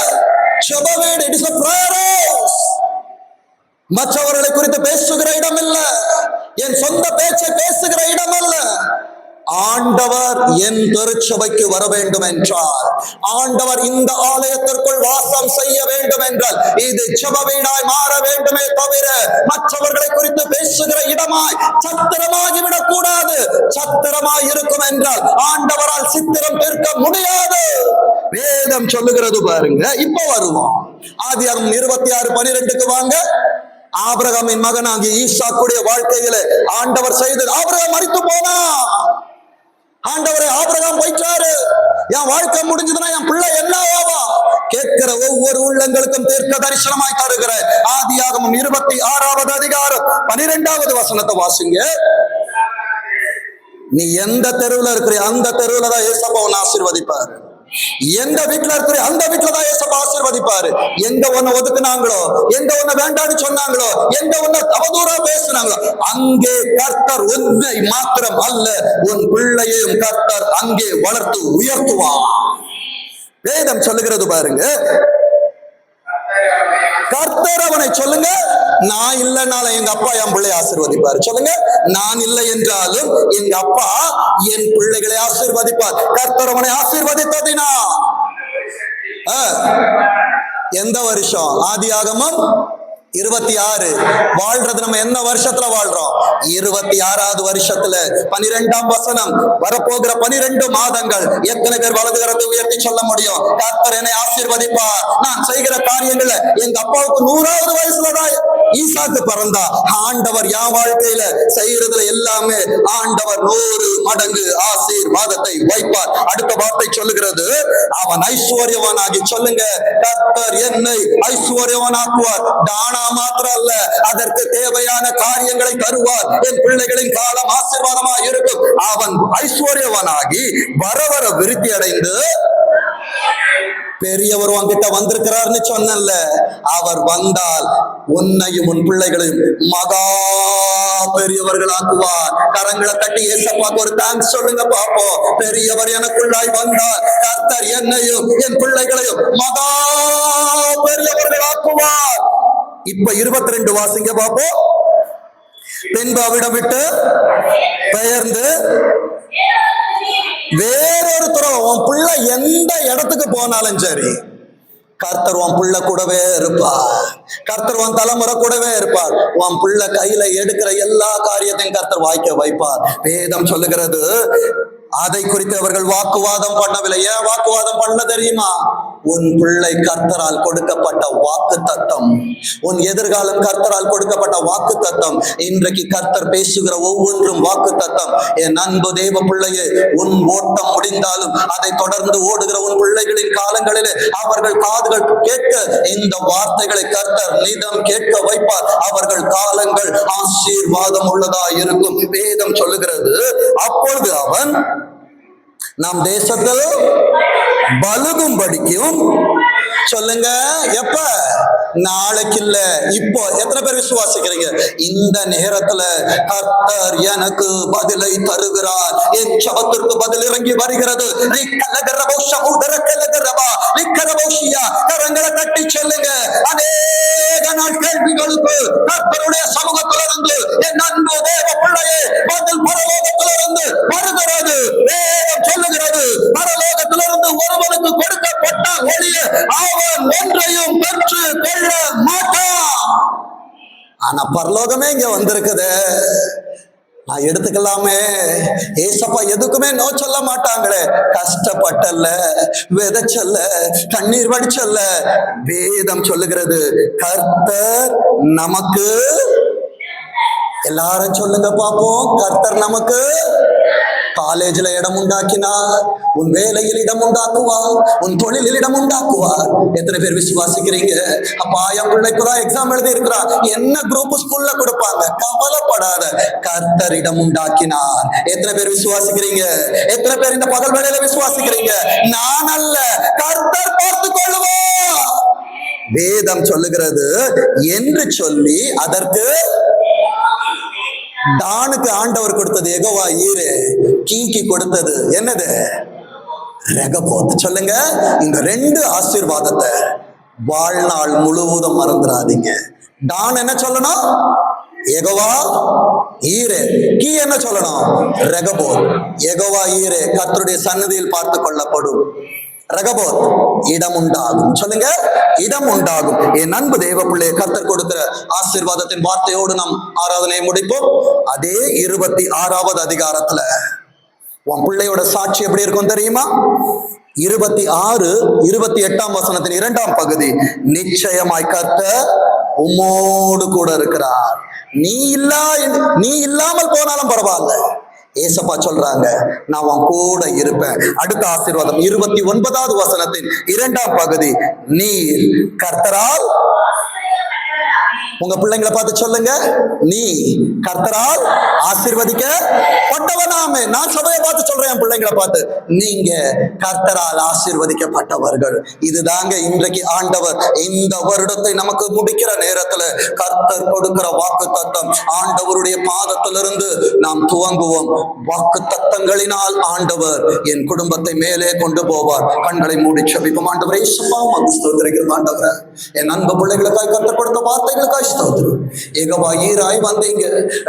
ஜெப வீடு. It is a prayer house. மற்றவர்களை குறித்து பேசுகிற இடம் இல்ல, என் சொந்த பேச்சை பேசுகிற இடம் அல்ல. ஆண்டவர் என் திருச்சபைக்கு வர வேண்டும் என்றால், ஆண்டவர் இந்த ஆலயத்திற்குள் வாசம் செய்ய வேண்டும் என்றால் இது ஜெப வீடாய் மாற வேண்டுமே தவிர மற்றவர்களை குறித்து பேசுகிற இடமாய் சத்திரமாகி விடக் கூடாது. சத்திரமாய் இருக்கும் என்றால் ஆண்டவரால் சித்திரம் தீர்க்க முடியாது. வேதம் சொல்லுகிறது பாருங்க. இப்ப வருவோம். ஆதியாகமம் 26:12 வாங்க. ஆபிரகாமின் மகனாகிய ஈசாக்குடைய வாழ்க்கையில ஆண்டவர் செய்தது. ஆபிரகாம் மரித்து போனா, ஆண்டவரே ஆபிரகாம் போயிட்டாரு, என் வாழ்க்கை முடிஞ்சதுன்னா என் பிள்ளை என்ன ஆவா? கேட்கிற ஒவ்வொரு உள்ளங்களுக்கும் தீர்க்க தரிசனமாய் தருகிற ஆதியாகமம் 26வது அதிகாரம் 12வது வசனத்தை வாசிங்க. நீ எந்த தெருவுல இருக்கிற அந்த தெருவுல தான் ஏசப்பா உன்னை ஆசீர்வதிப்பார். எந்த வீட்டுல இருக்கிற அந்த வீட்டுலதான் ஏசப்பா ஆசீர்வதிப்பாரு. எங்க உன்னை ஒதுக்குனாங்களோ, எங்க உன்னை வேண்டான்னு சொன்னாங்களோ, எங்க உன்னை அவதூறா பேசினாங்களோ, அங்கே கர்த்தர் உன்னை மாத்திரம் அல்ல, உன் பிள்ளையையும் கர்த்தர் அங்கே வளர்த்து உயர்த்துவான். வேதம் சொல்லுகிறது பாருங்க. கர்த்தர் அவனை, சொல்லுங்க, நான் இல்லைனால எங்க அப்பா என் பிள்ளை ஆசீர்வதிப்பார். சொல்லுங்க, நான் இல்லை என்றாலும் எங்க அப்பா என் பிள்ளைகளை ஆசீர்வதிப்பார். கர்த்தர் அவனை ஆசீர்வதித்ததினா எந்த வருஷம்? ஆதியாகமம் 26. வாழ்றது நம்ம என்ன வருஷத்துல வாழ்றோம்? 26வது வருஷத்துல. 12ஆம் வசனம், வரப்போகிற 12 மாதங்கள். எத்தனை பேர் வலது கரத்தை உயர்த்தி சொல்ல முடியும்? கர்த்தர் என்னை ஆசீர்வதிப்பார், நான் செய்கிற காரியங்கள்ல. எங்க அப்பாவுக்கு 100வது வயசுலதான் ஈசாக்கு பிறந்தா. ஆண்டவர் என் வாழ்க்கையில செய்யறதுல எல்லாமே ஆண்டவர் 100 மடங்கு ஆசீர்வாதத்தை வைப்பார். அடுத்த வார்த்தை சொல்லுகிறது, அவன் ஐஸ்வர்யவானாகி. சொல்லுங்க, கர்த்தர் என்னை ஐஸ்வர்யவானாக்குவார். தானா மாத்திரம் அல்ல, அதற்கு தேவையான காரியங்களை தருவார். என் பிள்ளைகளின் காலம் ஆசீர்வாதமா இருக்கும். அவன் ஐஸ்வர்யவானாகி வர வர விருத்தி அடைந்து, பெரியவர் உன்கிட்ட வந்திருக்கிறார்னு சொன்னல, அவர் வந்தால் உன்னையும் உன் பிள்ளைகளையும் மகா பெரியவர்களாக்குவார். கரங்களை தட்டி ஏசப்பாக்கு ஒரு தேங்க்ஸ் சொல்லுங்க பாப்போம். பெரியவர் எனக்குள்ளாய் வந்தால் கர்த்தர் என்னையும் என் பிள்ளைகளையும் மகா பெரியவர்களாக்குவார். இப்ப 22 வாசிங்க பாப்போம். பின்பு அவிடம் விட்டு பெயர்ந்து வேறொரு துறவு. உன் பிள்ளை எந்த இடத்துக்கு போனாலும் சரி, கர்த்தர் உன் பிள்ளை கூடவே இருப்பார். கர்த்தர் உன் தலைமுறை கூடவே இருப்பார். உன் பிள்ளை கையில எடுக்கிற எல்லா காரியத்தையும் கர்த்தர் வாய்க்க வைப்பார். வேதம் சொல்லுகிறது, அதை குறித்து அவர்கள் வாக்குவாதம் பண்ணவில்லை. ஏன் வாக்குவாதம் பண்ண தெரியுமா? உன் பிள்ளை கர்த்தரால் கொடுக்கப்பட்ட வாக்கு தத்தம், உன் எதிர்காலம் கர்த்தரால் கொடுக்கப்பட்ட வாக்கு தத்தம். இன்றைக்கு கர்த்தர் பேசுகிற ஒவ்வொன்றும் வாக்கு தத்தம். என் அன்பு தேவ பிள்ளையே, உன் ஓட்டம் முடிந்தாலும் அதை தொடர்ந்து ஓடுகிற உன் பிள்ளைகளின் காலங்களிலே அவர்கள் காதுகள் கேட்க இந்த வார்த்தைகளை கர்த்தர் நிதம் கேட்க வைப்பார். அவர்கள் காலங்கள் ஆசீர்வாதம் உள்ளதா இருக்கும். வேதம் சொல்லுகிறது, அப்பொழுது அவன் நம் தேசத்தில் பலுகும் படிக்கும். சொல்லுங்க, எப்ப? நாளைக்கு இல்ல, இப்போ. எத்தனை பேர் விசுவாசிக்கிறீங்க? இந்த நேரத்துல கர்த்தர் எனக்கு பதிலை தருகிறார். என் ஜெபத்திற்கு பதில் இறங்கி வருகிறது. கரங்களை தட்டி சொல்லுங்க. அநேக நாள் கேள்விகளுக்கு கர்த்தருடைய சமூகத்திலிருந்து என் அன்பு தேவ பிள்ளையே பதில் பரலோகத்திலிருந்து வருகிறது. வேதம் சொல்லுகிறது, பரலோகத்திலிருந்து ஒருவனுக்கு கொடுக்கப்பட்ட ஒளிய அவன் ஒன்றையும் பெற்று கொள்ள மாட்டான். ஆனா பரலோகமே இங்க வந்திருக்குது. நான் எடுத்துக்கலாமே. ஏசப்பா எதுக்குமே நோ சொல்ல மாட்டாங்களே. கஷ்டப்பட்டல்ல, விதைச்சல்ல, கண்ணீர் வடிச்சல்ல. வேதம் சொல்லுகிறது, கர்த்தர் நமக்கு, எல்லாரும் சொல்லுங்க பாப்போம், கர்த்தர் நமக்கு காலேஜ்ல இடம் உண்டாக்கினார், உன் வேலையில் இடம் உண்டாக்குவார், உன் தொழிலில் இடம் உண்டாக்குவார். எத்தனை பேர் விசுவாசிக்கிறீங்க? அப்பா, என் பிள்ளைக்குதான் எக்ஸாம் எழுதி இருக்கிறார், என்ன குரூப் ஸ்கூல்ல கொடுப்பாங்க, கவலைப்படாத, கர்த்தர் இடம் உண்டாக்கினார். எத்தனை பேர் விசுவாசிக்கிறீங்க? எத்தனை பேர் இந்த பகல் வேளையில விசுவாசிக்கிறீங்க? நான் அல்ல, கர்த்தர் பார்த்து கொள்ளுவார். வேதம் சொல்லுகிறது என்று சொல்லி, அதற்கு தானுக்கு ஆண்டவர் கொடுத்தது யெகோவா ஈரே, கீக்கு கொடுத்தது என்னது? ரெகபோத். சொல்லுங்க, இந்த 2 ஆசீர்வாதத்தை வாழ்நாள் முழுவதும் மறந்துடாதீங்க. தான் என்ன சொல்லணும்? யெகோவா ஈரே. கீ என்ன சொல்லணும்? ரெகபோத். யெகோவா ஈரே கர்த்தருடைய சந்நிதியில் பார்த்து கொள்ளப்படும். ரகபோத், இடம் உண்டாகும். சொல்லுங்க, இடம் உண்டாகும். என் அன்பு தேவ பிள்ளை, கர்த்தர் கொடுக்கிற ஆசீர்வாதத்தின் வார்த்தையோடு நாம் ஆராதனையை முடிப்போம். அதே 26வது அதிகாரத்துல உன் பிள்ளையோட சாட்சி எப்படி இருக்கும் தெரியுமா? 26, 28ஆம் வசனத்தின் 2ஆம் பகுதி. நிச்சயமாய் கர்த்தர் உம்மோடு கூட இருக்கிறார். நீ இல்லாமல் போனாலும் பரவாயில்ல, ஏசப்பா சொல்றாங்க, நான் உன் கூட இருப்பேன். அடுத்த ஆசீர்வாதம் 29வது வசனத்தின் 2ஆம் பகுதி. நீர் கர்த்தரால், உங்க பிள்ளைங்களை பார்த்து சொல்லுங்க, நீ கர்த்தரால் ஆசீர்வதிக்கப்பட்டவனாமே. நான் சபையை பார்த்து சொல்றேன், என் பிள்ளைங்களை பார்த்து, நீங்க கர்த்தரால் ஆசீர்வதிக்கப்பட்டவர்கள். இதுதாங்க இன்றைக்கு ஆண்டவர் இந்த வருடத்தை நமக்கு முடிக்கிற நேரத்துல கர்த்தர் கொடுக்கிற வாக்கு தத்தம். ஆண்டவருடைய பாதத்திலிருந்து நாம் துவங்குவோம். வாக்கு தத்தங்களினால் ஆண்டவர் என் குடும்பத்தை மேலே கொண்டு போவார். கண்களை மூடி செபிப்போம். ஆண்டவரே, ஆண்டவரே, என் அன்பு பிள்ளைகளுக்காய் கர்த்தர் கொடுத்த வார்த்தைகளுக்காய் ஸ்தோத்திரம். ஏகவாயீராய் வந்தீங்க,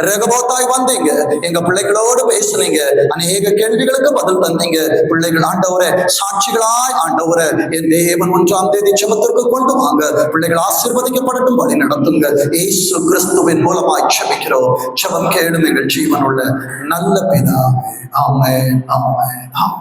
ரெகபோத்தாய் வந்தீங்க, எங்க பிள்ளைகளோடு பேசுனீங்க, அநேக கேள்விகளுக்கு பதில் தந்தீங்க. பிள்ளைகள் ஆண்டவரே சாட்சிகளாய் ஆண்டவரே என் தேவன் 1ஆம் தேதி ஜெபத்திற்கு கொண்டு வாங்க. பிள்ளைகள் ஆசீர்வதிக்கப்படட்டும், வழி நடத்துங்க. இயேசு கிறிஸ்துவின் மூலமாய் ஜெபிக்கிறோம். ஜெபம் கேளும் எங்கள் ஜீவனுள்ள நல்ல பிதாவே. ஆமென், ஆமென், ஆமென்.